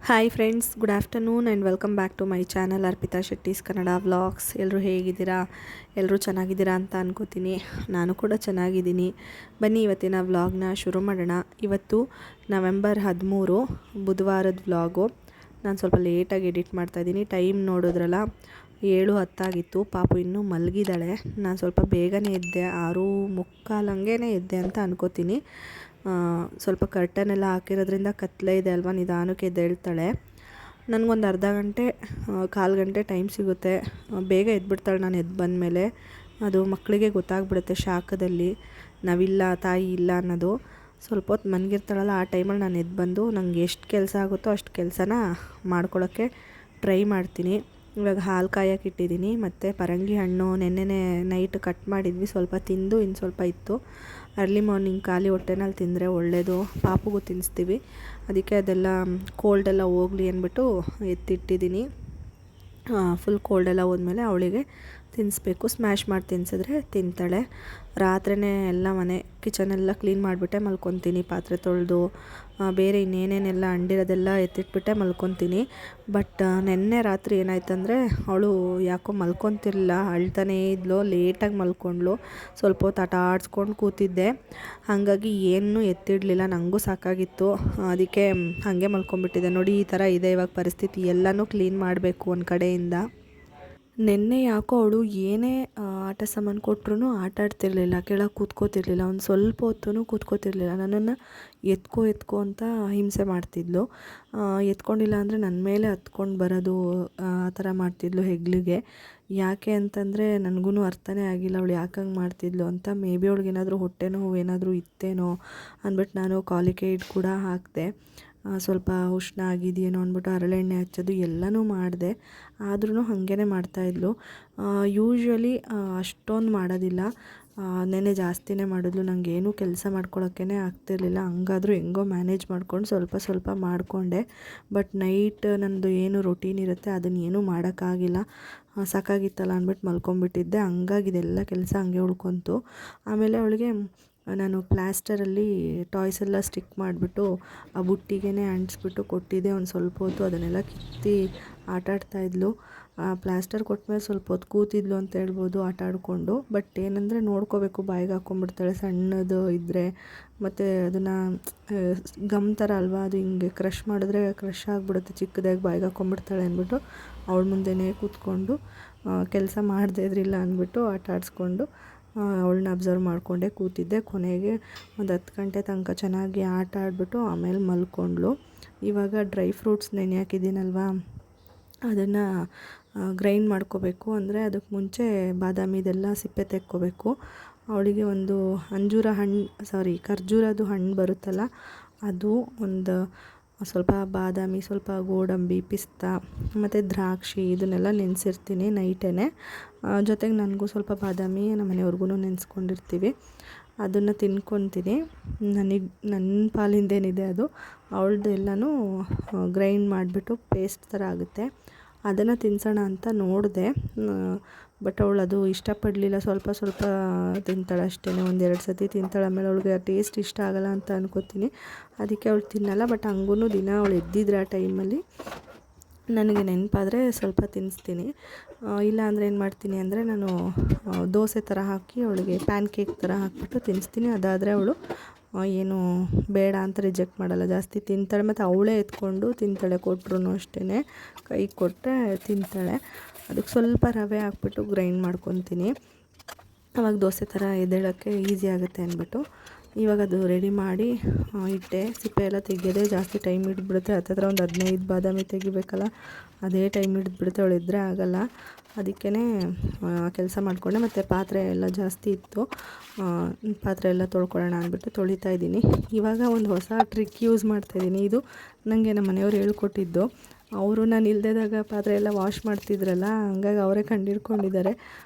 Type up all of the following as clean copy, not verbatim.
Hi friends, good afternoon and welcome back to my channel Arpita Shetty's Kannada vlogs. ಎಲ್ಲರೂ ಹೇಗಿದ್ದೀರಾ? ಎಲ್ಲರೂ ಚೆನ್ನಾಗಿದ್ದೀರಾ ಅಂತ ಅನ್ಕೋತೀನಿ. ನಾನು ಕೂಡ ಚೆನ್ನಾಗಿದ್ದೀನಿ. ಬನ್ನಿ ಇವತ್ತಿನ ವ್ಲಾಗ್ನ ಶುರು ಮಾಡೋಣ. ಇವತ್ತು ನವೆಂಬರ್ 13 ಬುಧವಾರದ ವ್ಲಾಗು. ನಾನು ಸ್ವಲ್ಪ ಲೇಟಾಗಿ ಎಡಿಟ್ ಮಾಡ್ತಾಯಿದ್ದೀನಿ. ಟೈಮ್ ನೋಡಿದ್ರಲ್ಲ 7:10 ಪಾಪು ಇನ್ನೂ ಮಲಗಿದ್ದಾಳೆ. ನಾನು ಸ್ವಲ್ಪ ಬೇಗನೆ ಎದ್ದೆ, 6:45 ಹಂಗೇ ಎದ್ದೆ ಅಂತ ಅನ್ಕೋತೀನಿ. ಸ್ವಲ್ಪ ಕರ್ಟನ್ ಹಾಕಿರೋದ್ರಿಂದ ಕತ್ಲೆ ಇದೆ ಅಲ್ವಾ, ನಿಧಾನಕ್ಕೆ ಎದ್ದೇಳ್ತಾಳೆ. ನನಗೊಂದು ಅರ್ಧ ಗಂಟೆ ಕಾಲು ಗಂಟೆ ಟೈಮ್ ಸಿಗುತ್ತೆ. ಬೇಗ ಎದ್ಬಿಡ್ತಾಳೆ ನಾನು ಎದ್ದು ಬಂದಮೇಲೆ. ಅದು ಮಕ್ಕಳಿಗೆ ಗೊತ್ತಾಗ್ಬಿಡುತ್ತೆ ಶಾಖದಲ್ಲಿ ನಾವಿಲ್ಲ, ತಾಯಿ ಇಲ್ಲ ಅನ್ನೋದು. ಸ್ವಲ್ಪ ಹೊತ್ತು ಮನಗಿರ್ತಾಳಲ್ಲ, ಆ ಟೈಮಲ್ಲಿ ನಾನು ಎದ್ದು ಬಂದು ನಂಗೆ ಎಷ್ಟು ಕೆಲಸ ಆಗುತ್ತೋ ಅಷ್ಟು ಕೆಲಸನ ಮಾಡ್ಕೊಳ್ಳೋಕ್ಕೆ ಟ್ರೈ ಮಾಡ್ತೀನಿ. ಇವಾಗ ಹಾಲು ಕಾಯಕ್ಕೆ ಇಟ್ಟಿದ್ದೀನಿ, ಮತ್ತು ಪರಂಗಿ ಹಣ್ಣು ನೆನ್ನೆನೇ ನೈಟ್ ಕಟ್ ಮಾಡಿದ್ವಿ, ಸ್ವಲ್ಪ ತಿಂದು ಇನ್ನು ಸ್ವಲ್ಪ ಇತ್ತು. ಅರ್ಲಿ ಮಾರ್ನಿಂಗ್ ಖಾಲಿ ಹೊಟ್ಟೆನಲ್ಲಿ ತಿಂದರೆ ಒಳ್ಳೆಯದು, ಪಾಪುಗೂ ತಿನ್ನಿಸ್ತೀವಿ. ಅದಕ್ಕೆ ಅದೆಲ್ಲ ಕೋಲ್ಡೆಲ್ಲ ಹೋಗಲಿ ಅಂದ್ಬಿಟ್ಟು ಎತ್ತಿಟ್ಟಿದ್ದೀನಿ. ಫುಲ್ ಕೋಲ್ಡೆಲ್ಲ ಹೋದ್ಮೇಲೆ ಅವಳಿಗೆ ತಿನ್ನಿಸ್ಬೇಕು. ಸ್ಮ್ಯಾಶ್ ಮಾಡಿ ತಿನ್ನಿಸಿದ್ರೆ ತಿಂತಾಳೆ. ರಾತ್ರಿಯೇ ಎಲ್ಲ ಮನೆ ಕಿಚನೆಲ್ಲ ಕ್ಲೀನ್ ಮಾಡಿಬಿಟ್ಟೆ ಮಲ್ಕೊತೀನಿ. ಪಾತ್ರೆ ತೊಳೆದು ಬೇರೆ ಇನ್ನೇನೇನೆಲ್ಲ ಅಂಡಿರೋದೆಲ್ಲ ಎತ್ತಿಟ್ಬಿಟ್ಟೆ ಮಲ್ಕೊತೀನಿ. ಬಟ್ ನೆನ್ನೆ ರಾತ್ರಿ ಏನಾಯ್ತಂದರೆ, ಅವಳು ಯಾಕೋ ಮಲ್ಕೊತಿರ್ಲಿಲ್ಲ, ಅಳ್ತಾನೇ ಇದ್ಲು. ಲೇಟಾಗಿ ಮಲ್ಕೊಂಡ್ಳು. ಸ್ವಲ್ಪ ಹೊತ್ತು ಆಟ ಆಡಿಸ್ಕೊಂಡು ಕೂತಿದ್ದೆ, ಹಾಗಾಗಿ ಏನೂ ಎತ್ತಿಡಲಿಲ್ಲ. ನನಗೂ ಸಾಕಾಗಿತ್ತು, ಅದಕ್ಕೆ ಹಾಗೆ ಮಲ್ಕೊಂಡ್ಬಿಟ್ಟಿದ್ದೆ. ನೋಡಿ, ಈ ಥರ ಇದೆ ಇವಾಗ ಪರಿಸ್ಥಿತಿ. ಎಲ್ಲನೂ ಕ್ಲೀನ್ ಮಾಡಬೇಕು ಒಂದು ಕಡೆಯಿಂದ. ನೆನ್ನೆ ಯಾಕೋ ಅವಳು ಏನೇ ಆಟ ಸಾಮಾನು ಕೊಟ್ಟರು ಆಟ ಆಡ್ತಿರ್ಲಿಲ್ಲ, ಕೆಳಗೆ ಕೂತ್ಕೋತಿರ್ಲಿಲ್ಲ. ಒಂದು ಸ್ವಲ್ಪ ಹೊತ್ತೂ ಕೂತ್ಕೋತಿರ್ಲಿಲ್ಲ. ನನ್ನನ್ನು ಎತ್ಕೋ ಅಂತ ಹಿಂಸೆ ಮಾಡ್ತಿದ್ಲು. ಎತ್ಕೊಂಡಿಲ್ಲ ಅಂದರೆ ನನ್ನ ಮೇಲೆ ಹತ್ಕೊಂಡು ಬರೋದು, ಆ ಥರ ಮಾಡ್ತಿದ್ಲು ಹೆಗ್ಲಿಗೆ. ಯಾಕೆ ಅಂತಂದರೆ ನನಗೂ ಅರ್ಥನೇ ಆಗಿಲ್ಲ ಅವಳು ಯಾಕಂಗೆ ಮಾಡ್ತಿದ್ಲು ಅಂತ. ಮೇ ಬಿ ಅವಳಿಗೇನಾದರೂ ಹೊಟ್ಟೆ ನೋವು ಏನಾದರೂ ಇತ್ತೇನೋ ಅಂದ್ಬಿಟ್ಟು ನಾನು ಕಾಲಿಕೈಡ್ ಕೂಡ ಹಾಕಿದೆ. ಸ್ವಲ್ಪ ಉಷ್ಣ ಆಗಿದೆಯೇನೋ ಅಂದ್ಬಿಟ್ಟು ಹರಳೆಣ್ಣೆ ಹಚ್ಚೋದು ಎಲ್ಲನೂ ಮಾಡಿದೆ. ಆದ್ರೂ ಹಾಗೇ ಮಾಡ್ತಾಯಿದ್ಲು. ಯೂಶ್ವಲಿ ಅಷ್ಟೊಂದು ಮಾಡೋದಿಲ್ಲ, ನೆನ್ನೆ ಜಾಸ್ತಿನೇ ಮಾಡಿದ್ಲು. ನನಗೇನೂ ಕೆಲಸ ಮಾಡ್ಕೊಳ್ಳೋಕ್ಕೇ ಆಗ್ತಿರ್ಲಿಲ್ಲ. ಹಂಗಾದರೂ ಹೆಂಗೋ ಮ್ಯಾನೇಜ್ ಮಾಡ್ಕೊಂಡು ಸ್ವಲ್ಪ ಮಾಡಿಕೊಂಡೆ. ಬಟ್ ನೈಟ್ ನನ್ನದು ಏನು ರೊಟೀನ್ ಇರುತ್ತೆ ಅದನ್ನು ಏನೂ ಮಾಡೋಕ್ಕಾಗಿಲ್ಲ. ಸಾಕಾಗಿತ್ತಲ್ಲ ಅಂದ್ಬಿಟ್ಟು ಮಲ್ಕೊಂಡ್ಬಿಟ್ಟಿದ್ದೆ. ಹಂಗಾಗಿ ಇದೆಲ್ಲ ಕೆಲಸ ಹಂಗೆ ಉಳ್ಕೊತು. ಆಮೇಲೆ ಅವಳಿಗೆ ನಾನು ಪ್ಲ್ಯಾಸ್ಟರಲ್ಲಿ ಟಾಯ್ಸ್ ಎಲ್ಲ ಸ್ಟಿಕ್ ಮಾಡಿಬಿಟ್ಟು ಆ ಬುಟ್ಟಿಗೆ ಅಂಟಿಸ್ಬಿಟ್ಟು ಕೊಟ್ಟಿದ್ದೆ. ಒಂದು ಸ್ವಲ್ಪ ಹೊತ್ತು ಅದನ್ನೆಲ್ಲ ಕಿತ್ತಿ ಆಟಾಡ್ತಾಯಿದ್ಲು. ಪ್ಲ್ಯಾಸ್ಟರ್ ಕೊಟ್ಟಮೇಲೆ ಸ್ವಲ್ಪ ಹೊತ್ತು ಕೂತಿದ್ಲು ಅಂತ ಹೇಳ್ಬೋದು ಆಟ ಆಡಿಕೊಂಡು. ಬಟ್ ಏನಂದರೆ ನೋಡ್ಕೋಬೇಕು, ಬಾಯಿಗೆ ಹಾಕ್ಕೊಂಡ್ಬಿಡ್ತಾಳೆ ಸಣ್ಣದು ಇದ್ದರೆ. ಮತ್ತು ಅದನ್ನು ಗಮ್ ಥರ ಅಲ್ವಾ, ಅದು ಹಿಂಗೆ ಕ್ರಷ್ ಮಾಡಿದ್ರೆ ಕ್ರಷ್ ಆಗಿಬಿಡುತ್ತೆ, ಚಿಕ್ಕದಾಗಿ ಬಾಯಿಗೆ ಹಾಕ್ಕೊಂಡ್ಬಿಡ್ತಾಳೆ ಅಂದ್ಬಿಟ್ಟು ಅವಳ ಮುಂದೆನೇ ಕೂತ್ಕೊಂಡು ಕೆಲಸ ಮಾಡದೇ ಇದ್ರಿಲ್ಲ ಅಂದ್ಬಿಟ್ಟು ಆಟ ಆಡಿಸ್ಕೊಂಡು ಅವಳನ್ನ ಅಬ್ಸರ್ವ್ ಮಾಡಿಕೊಂಡೇ ಕೂತಿದ್ದೆ. ಕೊನೆಗೆ ಒಂದು 10 ಗಂಟೆ ತನಕ ಚೆನ್ನಾಗಿ ಆಟ ಆಡಿಬಿಟ್ಟು ಆಮೇಲೆ ಮಲ್ಕೊಂಡ್ಳು. ಇವಾಗ ಡ್ರೈ ಫ್ರೂಟ್ಸ್ ನೆನೆ ಹಾಕಿದ್ದೀನಲ್ವ, ಅದನ್ನು ಗ್ರೈಂಡ್ ಮಾಡ್ಕೋಬೇಕು. ಅಂದರೆ ಅದಕ್ಕೆ ಮುಂಚೆ ಬಾದಾಮಿದೆಲ್ಲ ಸಿಪ್ಪೆ ತೆಕ್ಕೋಬೇಕು. ಅವಳಿಗೆ ಒಂದು ಖರ್ಜೂರದ್ದು ಹಣ್ಣು ಬರುತ್ತಲ್ಲ, ಅದು ಒಂದು ಸ್ವಲ್ಪ ಬಾದಾಮಿ, ಸ್ವಲ್ಪ ಗೋಡಂಬಿ, ಪಿಸ್ತಾ ಮತ್ತು ದ್ರಾಕ್ಷಿ ಇದನ್ನೆಲ್ಲ ನೆನೆಸಿರ್ತೀನಿ ನೈಟೇ. ಜೊತೆಗೆ ನನಗೂ ಸ್ವಲ್ಪ ಬಾದಾಮಿ ನಮ್ಮ ಮನೆಯವ್ರಿಗೂ ನೆನೆಸ್ಕೊಂಡಿರ್ತೀವಿ. ಅದನ್ನು ತಿನ್ಕೊತೀನಿ. ನನ್ನ ಪಾಲಿಂದೇನಿದೆ ಅದು ಅವಳದ್ದು ಎಲ್ಲನೂ ಗ್ರೈಂಡ್ ಮಾಡಿಬಿಟ್ಟು ಪೇಸ್ಟ್ ಥರ ಆಗುತ್ತೆ. ಅದನ್ನು ತಿನ್ಸೋಣ ಅಂತ ನೋಡಿದೆ, ಬಟ್ ಅವಳು ಅದು ಇಷ್ಟಪಡಲಿಲ್ಲ. ಸ್ವಲ್ಪ ತಿಂತಾಳೆ ಅಷ್ಟೇ, 1-2 ಸತಿ ತಿಂತಾಳೆ. ಆಮೇಲೆ ಅವಳಿಗೆ ಟೇಸ್ಟ್ ಇಷ್ಟ ಆಗೋಲ್ಲ ಅಂತ ಅನ್ಕೋತೀನಿ. ಅದಕ್ಕೆ ಅವಳು ತಿನ್ನಲ್ಲ. ಬಟ್ ಹಂಗೂ ದಿನ ಅವಳು ಎದ್ದಿದ್ರೆ ಆ ಟೈಮಲ್ಲಿ ನನಗೆ ನೆನಪಾದರೆ ಸ್ವಲ್ಪ ತಿನ್ನಿಸ್ತೀನಿ. ಇಲ್ಲ ಅಂದರೆ ಏನು ಮಾಡ್ತೀನಿ ಅಂದರೆ, ನಾನು ದೋಸೆ ಥರ ಹಾಕಿ ಅವಳಿಗೆ ಪ್ಯಾನ್ ಕೇಕ್ ಥರ ಹಾಕ್ಬಿಟ್ಟು ತಿನ್ನಿಸ್ತೀನಿ. ಅದಾದರೆ ಅವಳು ಏನು ಬೇಡ ಅಂತ ರಿಜೆಕ್ಟ್ ಮಾಡಲ್ಲ, ಜಾಸ್ತಿ ತಿಂತಾಳೆ. ಮತ್ತು ಅವಳೇ ಎತ್ಕೊಂಡು ತಿಂತಾಳೆ, ಕೊಟ್ಟರು ಅಷ್ಟೇ, ಕೈಗೆ ಕೊಟ್ಟರೆ ತಿಂತಾಳೆ. ಅದಕ್ಕೆ ಸ್ವಲ್ಪ ರವೆ ಹಾಕ್ಬಿಟ್ಟು ಗ್ರೈಂಡ್ ಮಾಡ್ಕೊತೀನಿ, ಆವಾಗ ದೋಸೆ ಥರ ಎದ್ದೇಳೋಕ್ಕೆ ಈಸಿ ಆಗುತ್ತೆ ಅಂದ್ಬಿಟ್ಟು ಇವಾಗ ಅದು ರೆಡಿ ಮಾಡಿ ಇಟ್ಟೆ. ಸಿಪ್ಪೆ ಎಲ್ಲ ತೆಗೆಯೋದೇ ಜಾಸ್ತಿ ಟೈಮ್ ಹಿಡಿದ್ಬಿಡುತ್ತೆ. ಹತ್ತಿರ ಒಂದು 15 ಬಾದಾಮಿ ತೆಗಿಬೇಕಲ್ಲ, ಅದೇ ಟೈಮ್ ಹಿಡಿದ್ಬಿಡುತ್ತೆ. ಅವಳು ಇದ್ದರೆ ಆಗೋಲ್ಲ. ಅದಕ್ಕೇ ಕೆಲಸ ಮಾಡಿಕೊಂಡೆ. ಮತ್ತು ಪಾತ್ರೆ ಎಲ್ಲ ಜಾಸ್ತಿ ಇತ್ತು, ಪಾತ್ರೆ ಎಲ್ಲ ತೊಳ್ಕೊಳ್ಳೋಣ ಅಂದ್ಬಿಟ್ಟು ತೊಳಿತಾ ಇದ್ದೀನಿ. ಇವಾಗ ಒಂದು ಹೊಸ ಟ್ರಿಕ್ ಯೂಸ್ ಮಾಡ್ತಾಯಿದ್ದೀನಿ. ಇದು ನನಗೆ ನಮ್ಮ ಮನೆಯವ್ರು ಹೇಳ್ಕೊಟ್ಟಿದ್ದು. ಅವರು ನಾನು ಇಲ್ಲದಾಗ ಪಾತ್ರೆ ಎಲ್ಲ ವಾಶ್ ಮಾಡ್ತಿದ್ರಲ್ಲ, ಹಂಗಾಗಿ ಅವರೇ ಕಂಡುಹಿಡ್ಕೊಂಡಿದ್ದಾರೆ.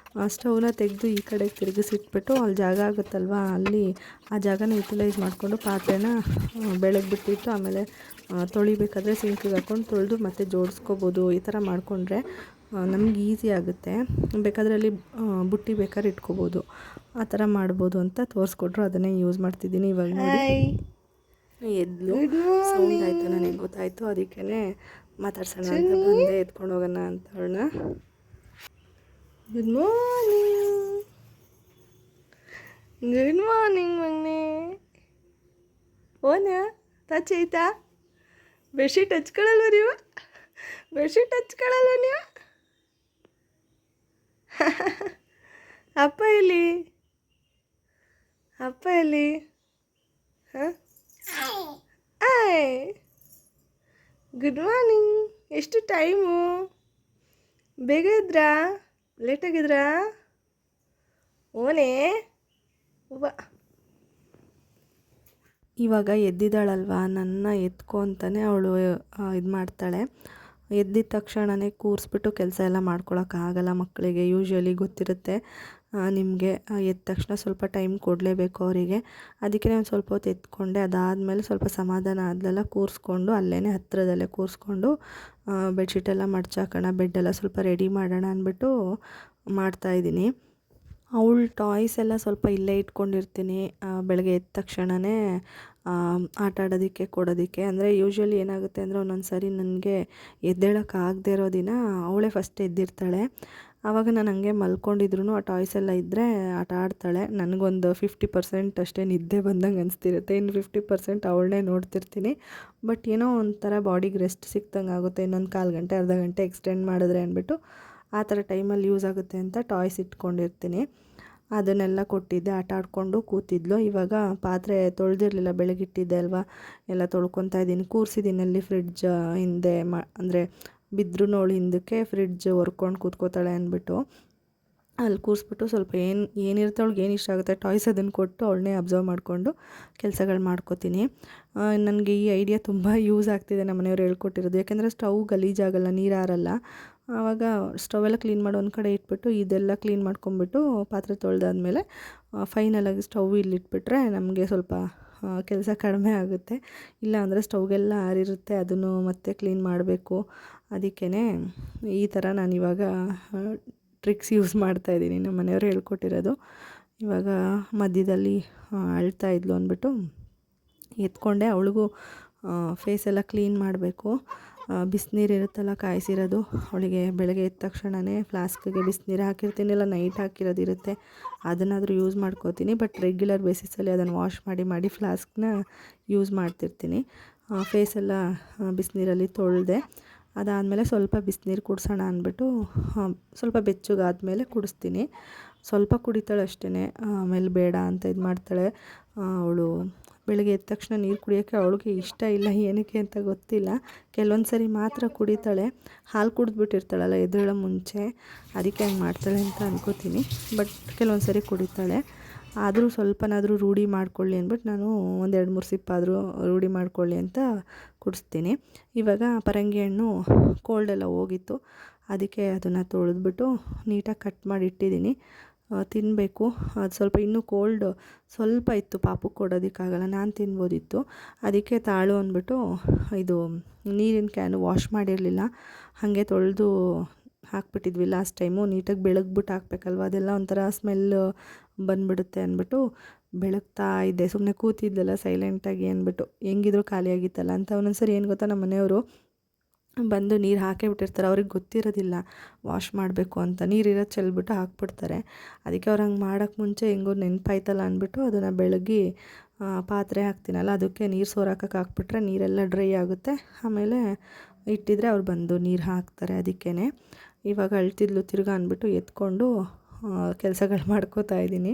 ಸ್ಟವ್ನ ತೆಗೆದು ಈ ಕಡೆಗೆ ತಿರುಗಿಸಿಟ್ಬಿಟ್ಟು ಅಲ್ಲಿ ಜಾಗ ಆಗುತ್ತಲ್ವ, ಅಲ್ಲಿ ಆ ಜಾಗನ ಯುಟಿಲೈಸ್ ಮಾಡಿಕೊಂಡು ಪಾತ್ರೆನ ಬೆಳಗ್ಗೆ ಬಿಟ್ಟಿಟ್ಟು ಆಮೇಲೆ ತೊಳಿಬೇಕಾದ್ರೆ ಸಿಂಕಿಗೆ ಹಾಕ್ಕೊಂಡು ತೊಳೆದು ಮತ್ತೆ ಜೋಡಿಸ್ಕೋಬೋದು. ಈ ಥರ ಮಾಡಿಕೊಂಡ್ರೆ ನಮ್ಗೆ ಈಸಿ ಆಗುತ್ತೆ. ಬೇಕಾದರೆ ಅಲ್ಲಿ ಬುಟ್ಟಿ ಬೇಕಾದ್ರೆ ಇಟ್ಕೋಬೋದು, ಆ ಥರ ಮಾಡ್ಬೋದು ಅಂತ ತೋರಿಸ್ಕೊಟ್ರು. ಅದನ್ನೇ ಯೂಸ್ ಮಾಡ್ತಿದ್ದೀನಿ ಇವಾಗ ನೋಡಿ. ಎದ್ಲು. ಸೌಂಡ್ ಆಯಿತು, ನನಗೆ ಗೊತ್ತಾಯಿತು. ಅದಕ್ಕೇ ಮಾತಾಡ್ಸೋಣ ಅಂತ ಬಂದೆ, ಎತ್ಕೊಂಡು ಹೋಗೋಣ ಅಂತ ಅವಳನ್ನ. ಗುಡ್ ಮಾರ್ನಿಂಗ್, ಗುಡ್ ಮಾರ್ನಿಂಗ್ ಮಗನೇ. ಓನ ಟಚ್ ಐತಾ? ಬೆಡ್ಶೀಟ್ ಹಚ್ಕೊಳ್ಳಲ್ವ ನೀವು? ಬೆಡ್ಶೀಟ್ ಹಚ್ಕೊಳ್ಳಲ್ವ ನೀವು? ಅಪ್ಪ ಎಲ್ಲಿ? ಅಪ್ಪ ಎಲ್ಲಿ? ಹಾಂ, ಆಯ್ ಗುಡ್ ಮಾರ್ನಿಂಗ್. ಎಷ್ಟು ಟೈಮು? ಬೇಗ ಇದ್ರಾ? ಲೇಟಾಗಿದ್ರಾ? ಓನೇ ಅವ್ವ. ಇವಾಗ ಎದ್ದಿದ್ದಾಳಲ್ವ, ನನ್ನ ಎತ್ಕೊ ಅಂತಾನೆ ಅವಳು ಇದು ಮಾಡ್ತಾಳೆ. ಎದ್ದಿದ ತಕ್ಷಣವೇ ಕೂರಿಸ್ಬಿಟ್ಟು ಕೆಲಸ ಎಲ್ಲ ಮಾಡ್ಕೊಳಕ್ಕಾಗಲ್ಲ ಮಕ್ಕಳಿಗೆ. ಯೂಶ್ವಲಿ ಗೊತ್ತಿರುತ್ತೆ ನಿಮಗೆ, ಎದ್ದ ತಕ್ಷಣ ಸ್ವಲ್ಪ ಟೈಮ್ ಕೊಡಲೇಬೇಕು ಅವರಿಗೆ. ಅದಕ್ಕೆ ನಾನು ಸ್ವಲ್ಪ ಹೊತ್ತು ಎತ್ಕೊಂಡೆ. ಅದಾದಮೇಲೆ ಸ್ವಲ್ಪ ಸಮಾಧಾನ ಆದಲೆಲ್ಲ ಕೂರಿಸ್ಕೊಂಡು ಅಲ್ಲೇ ಹತ್ತಿರದಲ್ಲೇ ಕೂರಿಸ್ಕೊಂಡು ಬೆಡ್ಶೀಟೆಲ್ಲ ಮಡ್ಚಾಕೋಣ, ಬೆಡ್ಡೆಲ್ಲ ಸ್ವಲ್ಪ ರೆಡಿ ಮಾಡೋಣ ಅಂದ್ಬಿಟ್ಟು ಮಾಡ್ತಾಯಿದ್ದೀನಿ. ಅವಳ ಟಾಯ್ಸ್ ಎಲ್ಲ ಸ್ವಲ್ಪ ಇಲ್ಲೇ ಇಟ್ಕೊಂಡಿರ್ತೀನಿ. ಬೆಳಗ್ಗೆ ಎದ್ದ ತಕ್ಷಣವೇ ಆಟ ಆಡೋದಕ್ಕೆ ಕೊಡೋದಕ್ಕೆ. ಅಂದರೆ ಯೂಶ್ವಲಿ ಏನಾಗುತ್ತೆ ಅಂದರೆ ಒಂದೊಂದು ಸಾರಿ ನನಗೆ ಎದ್ದೇಳೋಕ್ಕಾಗದೇ ಇರೋ ದಿನ ಅವಳೇ ಫಸ್ಟ್ ಎದ್ದಿರ್ತಾಳೆ. ಆವಾಗ ನಾನು ಹಂಗೆ ಮಲ್ಕೊಂಡಿದ್ರು ಆ ಟಾಯ್ಸ್ ಎಲ್ಲ ಇದ್ದರೆ ಆಟ ಆಡ್ತಾಳೆ. ನನಗೊಂದು 50% ಅಷ್ಟೇ ನಿದ್ದೆ ಬಂದಂಗೆ ಅನಿಸ್ತಿರುತ್ತೆ, ಇನ್ನು 50% ಅವಳನ್ನೇ ನೋಡ್ತಿರ್ತೀನಿ. ಬಟ್ ಏನೋ ಒಂಥರ ಬಾಡಿಗೆ ರೆಸ್ಟ್ ಸಿಕ್ತಂಗೆ ಆಗುತ್ತೆ. ಇನ್ನೊಂದು ಕಾಲು ಗಂಟೆ ಅರ್ಧ ಗಂಟೆ ಎಕ್ಸ್ಟೆಂಡ್ ಮಾಡಿದ್ರೆ ಅಂದ್ಬಿಟ್ಟು ಆ ಥರ ಟೈಮಲ್ಲಿ ಯೂಸ್ ಆಗುತ್ತೆ ಅಂತ ಟಾಯ್ಸ್ ಇಟ್ಕೊಂಡಿರ್ತೀನಿ. ಅದನ್ನೆಲ್ಲ ಕೊಟ್ಟಿದ್ದೆ, ಆಟ ಆಡಿಕೊಂಡು ಕೂತಿದ್ಲು. ಇವಾಗ ಪಾತ್ರೆ ತೊಳೆದಿರಲಿಲ್ಲ, ಬೆಳಗಿಟ್ಟಿದ್ದೆ ಅಲ್ವಾ, ಎಲ್ಲ ತೊಳ್ಕೊತಾ ಇದ್ದೀನಿ. ಕೂರಿಸಿದ್ದೀನಿ ಅಲ್ಲಿ ಫ್ರಿಡ್ಜ್ ಹಿಂದೆ ಅಂದರೆ ಬಿದ್ದರೂ ಅವಳು ಹಿಂದಕ್ಕೆ ಫ್ರಿಡ್ಜ್ ಹೊರ್ಕೊಂಡು ಕೂತ್ಕೋತಾಳೆ ಅಂದ್ಬಿಟ್ಟು ಅಲ್ಲಿ ಕೂರಿಸ್ಬಿಟ್ಟು ಸ್ವಲ್ಪ ಏನಿರುತ್ತೆ ಅವಳಿಗೆ ಏನು ಇಷ್ಟ ಆಗುತ್ತೆ ಟಾಯ್ಸ್ ಅದನ್ನು ಕೊಟ್ಟು ಅವಳನ್ನೇ ಅಬ್ಸರ್ವ್ ಮಾಡಿಕೊಂಡು ಕೆಲಸಗಳು ಮಾಡ್ಕೋತೀನಿ. ನನಗೆ ಈ ಐಡಿಯಾ ತುಂಬ ಯೂಸ್ ಆಗ್ತಿದೆ, ನಮ್ಮ ಮನೆಯವ್ರು ಹೇಳ್ಕೊಟ್ಟಿರೋದು. ಯಾಕೆಂದರೆ ಸ್ಟವ್ ಗಲೀಜಾಗಲ್ಲ, ನೀರು ಆರಲ್ಲ. ಆವಾಗ ಸ್ಟವೆಲ್ಲ ಕ್ಲೀನ್ ಮಾಡೋ ಒಂದು ಕಡೆ ಇಟ್ಬಿಟ್ಟು ಇದೆಲ್ಲ ಕ್ಲೀನ್ ಮಾಡ್ಕೊಂಬಿಟ್ಟು ಪಾತ್ರೆ ತೊಳೆದಾದ್ಮೇಲೆ ಫೈನಲಾಗಿ ಸ್ಟವ್ ಇಲ್ಲಿಟ್ಬಿಟ್ರೆ ನಮಗೆ ಸ್ವಲ್ಪ ಕೆಲಸ ಕಡಿಮೆ ಆಗುತ್ತೆ. ಇಲ್ಲ ಅಂದರೆ ಸ್ಟವ್ಗೆಲ್ಲ ಆರಿರುತ್ತೆ, ಅದನ್ನು ಮತ್ತೆ ಕ್ಲೀನ್ ಮಾಡಬೇಕು. ಅದಕ್ಕೇ ಈ ಥರ ನಾನಿವಾಗ ಟ್ರಿಕ್ಸ್ ಯೂಸ್ ಮಾಡ್ತಾಯಿದ್ದೀನಿ, ನಮ್ಮ ಮನೆಯವರು ಹೇಳ್ಕೊಟ್ಟಿರೋದು. ಇವಾಗ ಮಧ್ಯದಲ್ಲಿ ಅಳ್ತಾ ಇದ್ಲು ಅಂದ್ಬಿಟ್ಟು ಎತ್ಕೊಂಡೆ. ಅವಳಿಗೂ ಫೇಸೆಲ್ಲ ಕ್ಲೀನ್ ಮಾಡಬೇಕು. ಬಿಸಿನೀರು ಇರುತ್ತಲ್ಲ ಕಾಯಿಸಿರೋದು, ಅವಳಿಗೆ ಬೆಳಗ್ಗೆ ಎದ್ದ ತಕ್ಷಣವೇ ಫ್ಲಾಸ್ಕಿಗೆ ಬಿಸಿನೀರು ಹಾಕಿರ್ತೀನಿ, ಇಲ್ಲ ನೈಟ್ ಹಾಕಿರೋದಿರುತ್ತೆ, ಅದನ್ನಾದರೂ ಯೂಸ್ ಮಾಡ್ಕೋತೀನಿ. ಬಟ್ ರೆಗ್ಯುಲರ್ ಬೇಸಿಸಲ್ಲಿ ಅದನ್ನು ವಾಶ್ ಮಾಡಿ ಫ್ಲಾಸ್ಕ್ನ ಯೂಸ್ ಮಾಡ್ತಿರ್ತೀನಿ. ಫೇಸೆಲ್ಲ ಬಿಸಿನೀರಲ್ಲಿ ತೊಳೆದೆ. ಅದಾದಮೇಲೆ ಸ್ವಲ್ಪ ಬಿಸಿನೀರು ಕುಡಿಸೋಣ ಅಂದ್ಬಿಟ್ಟು ಸ್ವಲ್ಪ ಬೆಚ್ಚಗಾದ್ಮೇಲೆ ಕುಡಿಸ್ತೀನಿ. ಸ್ವಲ್ಪ ಕುಡಿತಾಳೆ ಅಷ್ಟೇ, ಆಮೇಲೆ ಬೇಡ ಅಂತ ಇದು ಮಾಡ್ತಾಳೆ. ಅವಳು ಬೆಳಗ್ಗೆ ಎದ್ದ ತಕ್ಷಣ ನೀರು ಕುಡಿಯೋಕ್ಕೆ ಅವಳಿಗೆ ಇಷ್ಟ ಇಲ್ಲ, ಏನಕ್ಕೆ ಅಂತ ಗೊತ್ತಿಲ್ಲ. ಕೆಲವೊಂದು ಸರಿ ಮಾತ್ರ ಕುಡಿತಾಳೆ, ಹಾಲು ಕುಡಿದ್ಬಿಟ್ಟಿರ್ತಾಳಲ್ಲ ಎದ್ದೇಳೋ ಮುಂಚೆ, ಅದಕ್ಕೆ ಹಂಗೆ ಮಾಡ್ತಾಳೆ ಅಂತ ಅನ್ಕೋತೀನಿ. ಬಟ್ ಕೆಲವೊಂದು ಸರಿ ಕುಡಿತಾಳೆ. ಆದರೂ ಸ್ವಲ್ಪನಾದರೂ ರೂಢಿ ಮಾಡ್ಕೊಳ್ಳಿ ಅಂದ್ಬಿಟ್ಟು ನಾನು 1-2-3 ಸಿಪ್ಪಾದರೂ ರೂಢಿ ಮಾಡ್ಕೊಳ್ಳಿ ಅಂತ ಕುಡಿಸ್ತೀನಿ. ಇವಾಗ ಪರಂಗಿ ಹಣ್ಣು ಕೋಲ್ಡೆಲ್ಲ ಹೋಗಿತ್ತು, ಅದಕ್ಕೆ ಅದನ್ನು ತೊಳೆದ್ಬಿಟ್ಟು ನೀಟಾಗಿ ಕಟ್ ಮಾಡಿ ಇಟ್ಟಿದ್ದೀನಿ. ತಿನ್ನಬೇಕು. ಅದು ಸ್ವಲ್ಪ ಇನ್ನೂ ಕೋಲ್ಡ್ ಸ್ವಲ್ಪ ಇತ್ತು, ಪಾಪಕ್ಕೆ ಕೊಡೋದಕ್ಕಾಗಲ್ಲ, ನಾನು ತಿನ್ಬೋದಿತ್ತು. ಅದಕ್ಕೆ ತಾಳು ಅಂದ್ಬಿಟ್ಟು ಇದು ನೀರಿನ ಕ್ಯಾನು ವಾಶ್ ಮಾಡಿರಲಿಲ್ಲ, ಹಾಗೆ ತೊಳೆದು ಹಾಕ್ಬಿಟ್ಟಿದ್ವಿ ಲಾಸ್ಟ್ ಟೈಮು. ನೀಟಾಗಿ ಬೆಳಗ್ಬಿಟ್ಟು ಹಾಕ್ಬೇಕಲ್ವ, ಅದೆಲ್ಲ ಒಂಥರ ಸ್ಮೆಲ್ ಬಂದುಬಿಡುತ್ತೆ ಅಂದ್ಬಿಟ್ಟು ಬೆಳಗ್ತಾ ಇದ್ದೆ. ಸುಮ್ಮನೆ ಕೂತಿದ್ದೆಲ್ಲ ಸೈಲೆಂಟಾಗಿ ಅಂದ್ಬಿಟ್ಟು, ಹೆಂಗಿದ್ರು ಖಾಲಿಯಾಗಿತ್ತಲ್ಲ ಅಂತ. ಒಂದೊಂದ್ಸರಿ ಏನು ಗೊತ್ತಾ, ನಮ್ಮ ಮನೆಯವರು ಬಂದು ನೀರು ಹಾಕೇ ಬಿಟ್ಟಿರ್ತಾರೆ, ಅವ್ರಿಗೆ ಗೊತ್ತಿರೋದಿಲ್ಲ ವಾಶ್ ಮಾಡಬೇಕು ಅಂತ. ನೀರಿರೋದು ಚೆಲ್ಬಿಟ್ಟು ಹಾಕ್ಬಿಡ್ತಾರೆ. ಅದಕ್ಕೆ ಅವ್ರು ಹಂಗೆ ಮಾಡೋಕ್ಕೆ ಮುಂಚೆ ಹೆಂಗೋ ನೆನಪಾಯ್ತಲ್ಲ ಅಂದ್ಬಿಟ್ಟು ಅದನ್ನು ಬೆಳಗ್ಗೆ ಪಾತ್ರೆ ಹಾಕ್ತೀನಲ್ಲ, ಅದಕ್ಕೆ ನೀರು ಸೋರಾಕಕ್ಕೆ ಹಾಕ್ಬಿಟ್ರೆ ನೀರೆಲ್ಲ ಡ್ರೈ ಆಗುತ್ತೆ. ಆಮೇಲೆ ಇಟ್ಟಿದ್ರೆ ಅವ್ರು ಬಂದು ನೀರು ಹಾಕ್ತಾರೆ. ಅದಕ್ಕೇ ಇವಾಗ ಅಳ್ತಿದ್ಲು ತಿರ್ಗಾ ಅಂದ್ಬಿಟ್ಟು ಎತ್ಕೊಂಡು ಕೆಲಸಗಳು ಮಾಡ್ಕೋತಾ ಇದ್ದೀನಿ.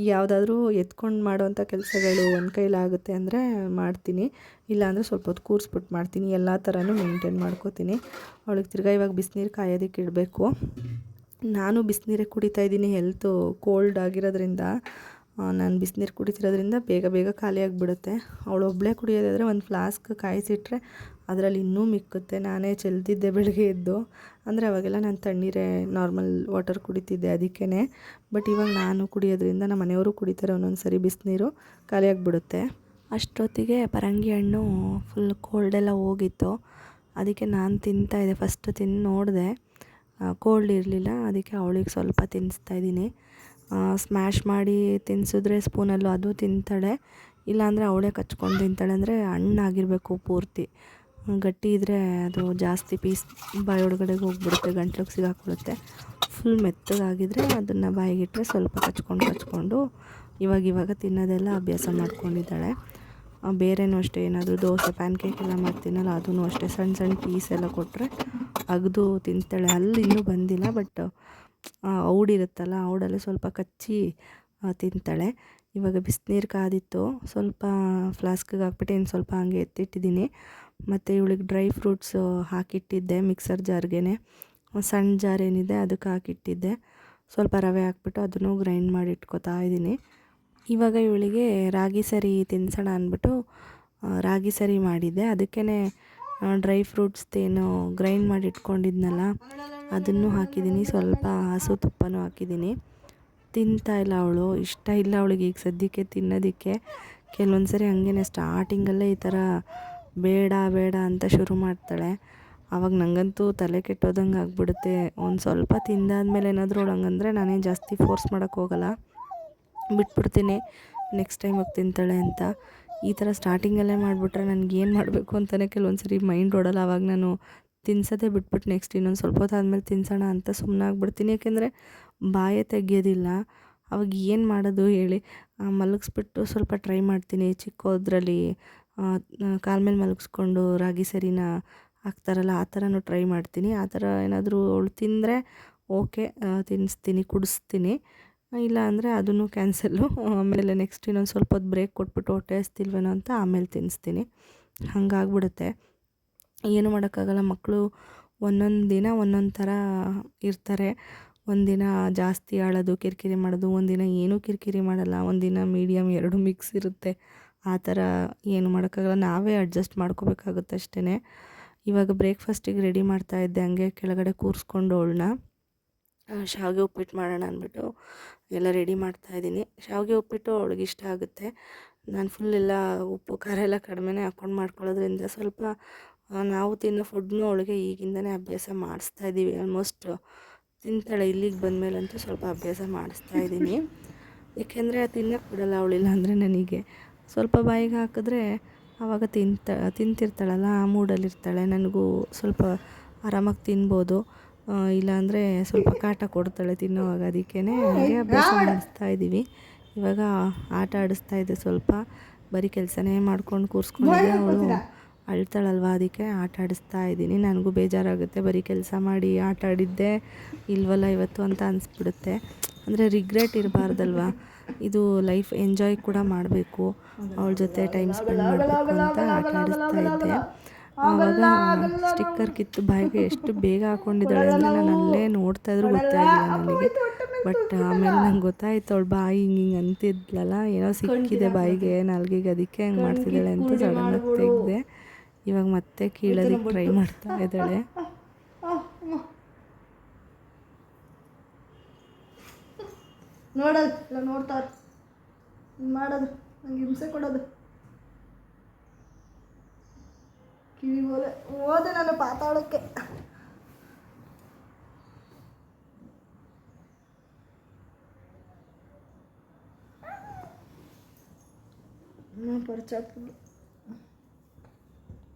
ಯಾವುದಾದ್ರೂ ಎತ್ಕೊಂಡು ಮಾಡೋವಂಥ ಕೆಲಸಗಳು ಒಂದು ಕೈಲಾಗುತ್ತೆ ಅಂದರೆ ಮಾಡ್ತೀನಿ, ಇಲ್ಲಾಂದರೆ ಸ್ವಲ್ಪ ಹೊತ್ತು ಕೂರಿಸ್ಬಿಟ್ಟು ಮಾಡ್ತೀನಿ. ಎಲ್ಲ ಥರನೂ ಮೇಂಟೈನ್ ಮಾಡ್ಕೋತೀನಿ. ಅವಳಿಗೆ ತಿರ್ಗಾ ಇವಾಗ ಬಿಸಿನೀರು ಕಾಯೋದಕ್ಕೆ ಇಡಬೇಕು. ನಾನು ಬಿಸಿನೀರೇ ಕುಡಿತಾಯಿದ್ದೀನಿ, ಹೆಲ್ತು ಕೋಲ್ಡ್ ಆಗಿರೋದ್ರಿಂದ ನಾನು ಬಿಸಿನೀರು ಕುಡಿತಿರೋದ್ರಿಂದ ಬೇಗ ಬೇಗ ಖಾಲಿಯಾಗಿಬಿಡುತ್ತೆ. ಅವಳು ಒಬ್ಬಳೇ ಕುಡಿಯೋದಾದರೆ ಒಂದು ಫ್ಲಾಸ್ಕ್ ಕಾಯಿಸಿಟ್ರೆ ಅದರಲ್ಲಿ ಇನ್ನೂ ಮಿಕ್ಕುತ್ತೆ. ನಾನೇ ಚೆಲ್ತಿದ್ದೆ ಬೆಳಗ್ಗೆ ಎದ್ದು, ಅಂದರೆ ಅವಾಗೆಲ್ಲ ನಾನು ತಣ್ಣೀರೇ ನಾರ್ಮಲ್ ವಾಟರ್ ಕುಡಿತಿದ್ದೆ ಅದಕ್ಕೇ. ಬಟ್ ಇವಾಗ ನಾನು ಕುಡಿಯೋದ್ರಿಂದ ನಮ್ಮ ಮನೆಯವರು ಕುಡಿತಾರೆ, ಒಂದೊಂದು ಸರಿ ಬಿಸಿನೀರು ಖಾಲಿಯಾಗಿಬಿಡುತ್ತೆ. ಅಷ್ಟೊತ್ತಿಗೆ ಪರಂಗಿ ಹಣ್ಣು ಫುಲ್ ಕೋಲ್ಡೆಲ್ಲ ಹೋಗಿತ್ತು, ಅದಕ್ಕೆ ನಾನು ತಿಂತಾಯಿದ್ದೆ. ಫಸ್ಟ್ ತಿಂದು ನೋಡಿದೆ, ಕೋಲ್ಡ್ ಇರಲಿಲ್ಲ, ಅದಕ್ಕೆ ಅವಳಿಗೆ ಸ್ವಲ್ಪ ತಿನ್ನಿಸ್ತಾಯಿದ್ದೀನಿ. ಸ್ಮ್ಯಾಶ್ ಮಾಡಿ ತಿನ್ನಿಸಿದ್ರೆ ಸ್ಪೂನಲ್ಲೂ ಅದು ತಿಂತಾಳೆ. ಇಲ್ಲಾಂದರೆ ಅವಳೇ ಕಚ್ಕೊಂಡು ತಿಂತಾಳೆ. ಅಂದರೆ ಹಣ್ಣಾಗಿರಬೇಕು ಪೂರ್ತಿ, ಗಟ್ಟಿ ಇದ್ದರೆ ಅದು ಜಾಸ್ತಿ ಪೀಸ್ ಬಾಯೊಳಗಡೆಗೆ ಹೋಗ್ಬಿಡುತ್ತೆ, ಗಂಟ್ಲಿಗೆ ಸಿಗಾಕೊಳ್ಳುತ್ತೆ. ಫುಲ್ ಮೆತ್ತಗಾಗಿದ್ದರೆ ಅದನ್ನು ಬಾಯಿಗಿಟ್ಟರೆ ಸ್ವಲ್ಪ ಕಚ್ಕೊಂಡು ಇವಾಗ ತಿನ್ನೋದೆಲ್ಲ ಅಭ್ಯಾಸ ಮಾಡ್ಕೊಂಡಿದ್ದಾಳೆ. ಬೇರೆನೂ ಅಷ್ಟೇ, ಏನಾದರೂ ದೋಸೆ ಪ್ಯಾನ್ಕೇಕ್ ಎಲ್ಲ ಮಾಡ್ತೀನಲ್ಲ ಅದೂ ಅಷ್ಟೇ, ಸಣ್ಣ ಪೀಸ್ ಎಲ್ಲ ಕೊಟ್ಟರೆ ಅಗದು ತಿಂತಾಳೆ. ಅಲ್ಲಿ ಇನ್ನೂ ಬಂದಿಲ್ಲ, ಬಟ್ ಔಡಿರುತ್ತಲ್ಲ ಔಡಲ್ಲಿ ಸ್ವಲ್ಪ ಕಚ್ಚಿ ತಿಂತಾಳೆ. ಇವಾಗ ಬಿಸಿನೀರು ಕಾದಿತ್ತು, ಸ್ವಲ್ಪ ಫ್ಲಾಸ್ಕಿಗೆ ಹಾಕ್ಬಿಟ್ಟು ಇನ್ನು ಸ್ವಲ್ಪ ಹಂಗೆ ಎತ್ತಿಟ್ಟಿದ್ದೀನಿ. ಮತ್ತು ಇವಳಿಗೆ ಡ್ರೈ ಫ್ರೂಟ್ಸು ಹಾಕಿಟ್ಟಿದ್ದೆ ಮಿಕ್ಸರ್ ಜಾರ್ಗೆ, ಸಣ್ಣ ಜಾರ್ ಏನಿದೆ ಅದಕ್ಕೆ ಹಾಕಿಟ್ಟಿದ್ದೆ. ಸ್ವಲ್ಪ ರವೆ ಹಾಕ್ಬಿಟ್ಟು ಅದನ್ನು ಗ್ರೈಂಡ್ ಮಾಡಿ ಇಟ್ಕೊತಾ ಇದ್ದೀನಿ. ಇವಾಗ ಇವಳಿಗೆ ರಾಗಿ ಸರಿ ತಿನ್ಸೋಣ ಅಂದ್ಬಿಟ್ಟು ರಾಗಿ ಸರಿ ಮಾಡಿದ್ದೆ. ಅದಕ್ಕೇ ಡ್ರೈ ಫ್ರೂಟ್ಸ್ದೇನು ಗ್ರೈಂಡ್ ಮಾಡಿ ಇಟ್ಕೊಂಡಿದ್ನಲ್ಲ ಅದನ್ನು ಹಾಕಿದ್ದೀನಿ, ಸ್ವಲ್ಪ ಹಸು ತುಪ್ಪನೂ ಹಾಕಿದ್ದೀನಿ. ತಿಂತಾಯಿಲ್ಲ ಅವಳು, ಇಷ್ಟ ಇಲ್ಲ ಅವಳಿಗೆ ಈಗ ಸದ್ಯಕ್ಕೆ ತಿನ್ನೋದಕ್ಕೆ. ಕೆಲವೊಂದು ಸರಿ ಹಂಗೇ ಸ್ಟಾರ್ಟಿಂಗಲ್ಲೇ ಈ ಥರ ಬೇಡ ಅಂತ ಶುರು ಮಾಡ್ತಾಳೆ. ಆವಾಗ ನನಗಂತೂ ತಲೆ ಕೆಟ್ಟೋದಂಗೆ ಆಗ್ಬಿಡುತ್ತೆ. ಒಂದು ಸ್ವಲ್ಪ ತಿಂದಾದ್ಮೇಲೆ ಏನಾದರೂ ಅವಳು ಹಂಗಂದರೆ ನಾನೇನು ಜಾಸ್ತಿ ಫೋರ್ಸ್ ಮಾಡೋಕ್ಕೆ ಹೋಗಲ್ಲ, ಬಿಟ್ಬಿಡ್ತೀನಿ, ನೆಕ್ಸ್ಟ್ ಟೈಮಿಗೆ ತಿಂತಾಳೆ ಅಂತ. ಈ ಥರ ಸ್ಟಾರ್ಟಿಂಗಲ್ಲೇ ಮಾಡಿಬಿಟ್ರೆ ನನಗೇನು ಮಾಡಬೇಕು ಅಂತಲೇ ಕೆಲವೊಂದು ಸರಿ ಮೈಂಡ್ ಓಡಲ್ಲ. ಆವಾಗ ನಾನು ತಿನ್ಸೋದೇ ಬಿಟ್ಬಿಟ್ಟು ನೆಕ್ಸ್ಟ್ ಇನ್ನೊಂದು ಸ್ವಲ್ಪ ಹೊತ್ತಾದ್ಮೇಲೆ ತಿನ್ಸೋಣ ಅಂತ ಸುಮ್ಮನಾಗ್ಬಿಡ್ತೀನಿ. ಯಾಕೆಂದರೆ ಬಾಯೇ ತೆಗಿಯೋದಿಲ್ಲ. ಅವಾಗ ಏನು ಮಾಡೋದು ಹೇಳಿ? ಮಲಗಿಸ್ಬಿಟ್ಟು ಸ್ವಲ್ಪ ಟ್ರೈ ಮಾಡ್ತೀನಿ. ಚಿಕ್ಕದ್ರಲ್ಲಿ ಕಾಲ ಮೇಲೆ ಮಲಗಿಸ್ಕೊಂಡು ರಾಗಿ ಸರಿನ ಹಾಕ್ತಾರಲ್ಲ ಆ ಥರನೂ ಟ್ರೈ ಮಾಡ್ತೀನಿ. ಆ ಥರ ಏನಾದರೂ ಅವಳು ತಿಂದರೆ ಓಕೆ, ತಿನ್ನಿಸ್ತೀನಿ, ಕುಡಿಸ್ತೀನಿ. ಇಲ್ಲ ಅಂದರೆ ಅದನ್ನು ಕ್ಯಾನ್ಸಲ್ಲು. ಆಮೇಲೆ ನೆಕ್ಸ್ಟ್ ಇನ್ನೊಂದು ಸ್ವಲ್ಪ ಹೊತ್ತು ಬ್ರೇಕ್ ಕೊಟ್ಬಿಟ್ಟು ಹೊಟ್ಟೆ ಹಸ್ತಿಲ್ವೇನೋ ಅಂತ ಆಮೇಲೆ ತಿನ್ನಿಸ್ತೀನಿ. ಹಂಗಾಗ್ಬಿಡುತ್ತೆ. ಏನು ಮಾಡೋಕ್ಕಾಗಲ್ಲ, ಮಕ್ಕಳು ಒಂದೊಂದು ದಿನ ಒಂದೊಂದು ಥರ ಇರ್ತಾರೆ. ಒಂದಿನ ಜಾಸ್ತಿ ಅಳೋದು, ಕಿರಿಕಿರಿ ಮಾಡೋದು, ಒಂದಿನ ಏನೂ ಕಿರಿಕಿರಿ ಮಾಡಲ್ಲ, ಒಂದಿನ ಮೀಡಿಯಮ್, ಎರಡು ಮಿಕ್ಸ್ ಇರುತ್ತೆ. ಆ ಥರ ಏನು ಮಾಡೋಕ್ಕಾಗಲ್ಲ, ನಾವೇ ಅಡ್ಜಸ್ಟ್ ಮಾಡ್ಕೋಬೇಕಾಗುತ್ತೆ ಅಷ್ಟೇ. ಇವಾಗ ಬ್ರೇಕ್ಫಾಸ್ಟಿಗೆ ರೆಡಿ ಮಾಡ್ತಾಯಿದ್ದೆ, ಹಂಗೆ ಕೆಳಗಡೆ ಕೂರಿಸ್ಕೊಂಡು ಅವಳನ್ನ. ಶಾವಿಗೆ ಉಪ್ಪಿಟ್ಟು ಮಾಡೋಣ ಅಂದ್ಬಿಟ್ಟು ಎಲ್ಲ ರೆಡಿ ಮಾಡ್ತಾಯಿದ್ದೀನಿ. ಶಾವಿಗೆ ಉಪ್ಪಿಟ್ಟು ಅವಳಿಗೆ ಇಷ್ಟ ಆಗುತ್ತೆ. ನಾನು ಫುಲ್ ಎಲ್ಲ ಉಪ್ಪು ಖಾರ ಎಲ್ಲ ಕಡಿಮೆನೇ ಹಾಕ್ಕೊಂಡು ಮಾಡ್ಕೊಳ್ಳೋದ್ರಿಂದ ಸ್ವಲ್ಪ ನಾವು ತಿನ್ನೋ ಫುಡ್ನೂ ಅವಳಿಗೆ ಈಗಿಂದನೇ ಅಭ್ಯಾಸ ಮಾಡಿಸ್ತಾಯಿದ್ದೀವಿ. ಆಲ್ಮೋಸ್ಟ್ ತಿಂತಾಳೆ. ಇಲ್ಲಿಗೆ ಬಂದಮೇಲಂತೂ ಸ್ವಲ್ಪ ಅಭ್ಯಾಸ ಮಾಡಿಸ್ತಾಯಿದ್ದೀನಿ. ಏಕೆಂದರೆ ತಿನ್ನೋಕ್ಕೆ ಬಿಡಲ್ಲ ಅವಳಿಲ್ಲ ಅಂದರೆ ನನಗೆ. ಸ್ವಲ್ಪ ಬಾಯಿಗೆ ಹಾಕಿದ್ರೆ ಆವಾಗ ತಿಂತಿರ್ತಾಳಲ್ಲ, ಆ ಮೂಡಲ್ಲಿರ್ತಾಳೆ. ನನಗೂ ಸ್ವಲ್ಪ ಆರಾಮಾಗಿ ತಿನ್ಬೋದು, ಇಲ್ಲಾಂದರೆ ಸ್ವಲ್ಪ ಕಾಟ ಕೊಡ್ತಾಳೆ ತಿನ್ನೋವಾಗ. ಅದಕ್ಕೇ ಹಾಗೆ ಅಭ್ಯಾಸ ಮಾಡಿಸ್ತಾಯಿದ್ದೀವಿ. ಇವಾಗ ಆಟ ಆಡಿಸ್ತಾಯಿದ್ದೆ, ಸ್ವಲ್ಪ ಬರೀ ಕೆಲಸನೇ ಮಾಡ್ಕೊಂಡು ಕೂರಿಸ್ಕೊಂಡಿದ್ದೆ. ಅವಳು ಅಳ್ತಾಳಲ್ವ, ಅದಕ್ಕೆ ಆಟ ಆಡಿಸ್ತಾ ಇದ್ದೀನಿ. ನನಗೂ ಬೇಜಾರಾಗುತ್ತೆ, ಬರೀ ಕೆಲಸ ಮಾಡಿ ಆಟ ಆಡಿದ್ದೆ ಇಲ್ವಲ್ಲ ಇವತ್ತು ಅಂತ ಅನಿಸ್ಬಿಡುತ್ತೆ. ಅಂದರೆ ರಿಗ್ರೆಟ್ ಇರಬಾರ್ದಲ್ವ, ಇದು ಲೈಫ್ ಎಂಜಾಯ್ ಕೂಡ ಮಾಡಬೇಕು, ಅವಳ ಜೊತೆ ಟೈಮ್ ಸ್ಪೆಂಡ್ ಮಾಡಬೇಕು ಅಂತ ಆಟ ಆಡಿಸ್ತಾ ಇದ್ದೆ. ಆವಾಗ ಸ್ಟಿಕ್ಕರ್ ಕಿತ್ತು ಬಾಯಿಗೆ ಎಷ್ಟು ಬೇಗ ಹಾಕ್ಕೊಂಡಿದ್ದಾಳೆ ಅಂದರೆ ನಾನು ಅಲ್ಲೇ ನೋಡ್ತಾಯಿದ್ರು ಗೊತ್ತಾಗಿಲ್ಲ ನನಗೆ. ಬಟ್ ಆಮೇಲೆ ನಂಗೆ ಗೊತ್ತಾಯ್ತು ಅವಳು ಬಾಯಿ ಹಿಂಗೆ ಅಂತಿದ್ಲಲ್ಲ, ಏನೋ ಸಿಕ್ಕಿದೆ ಬಾಯಿಗೆ, ನಾಲ್ಗೆಗೆ, ಅದಕ್ಕೆ ಹಂಗೆ ಮಾಡ್ತಿದ್ದಾಳೆ ಅಂತ ಸಡನ್ನಾಗಿ ತೆಗೆದೆ. ಇವಾಗ ಮತ್ತೆ ಕೀಳೋದಕ್ಕೆ ಟ್ರೈ ಮಾಡ್ತಾ ಇದ್ದಾಳೆ. ನೋಡೋದು ಇಲ್ಲ, ನೋಡ್ತಾರೆ ಮಾಡೋದು, ನಂಗೆ ಹಿಂಸೆ ಕೊಡೋದು. ಕಿವಿ ಬೋಲೆ ಹೋದೆ ನಾನು ಪಾತಾಳಕ್ಕೆ. ಪರ್ಚಾಪುಲ್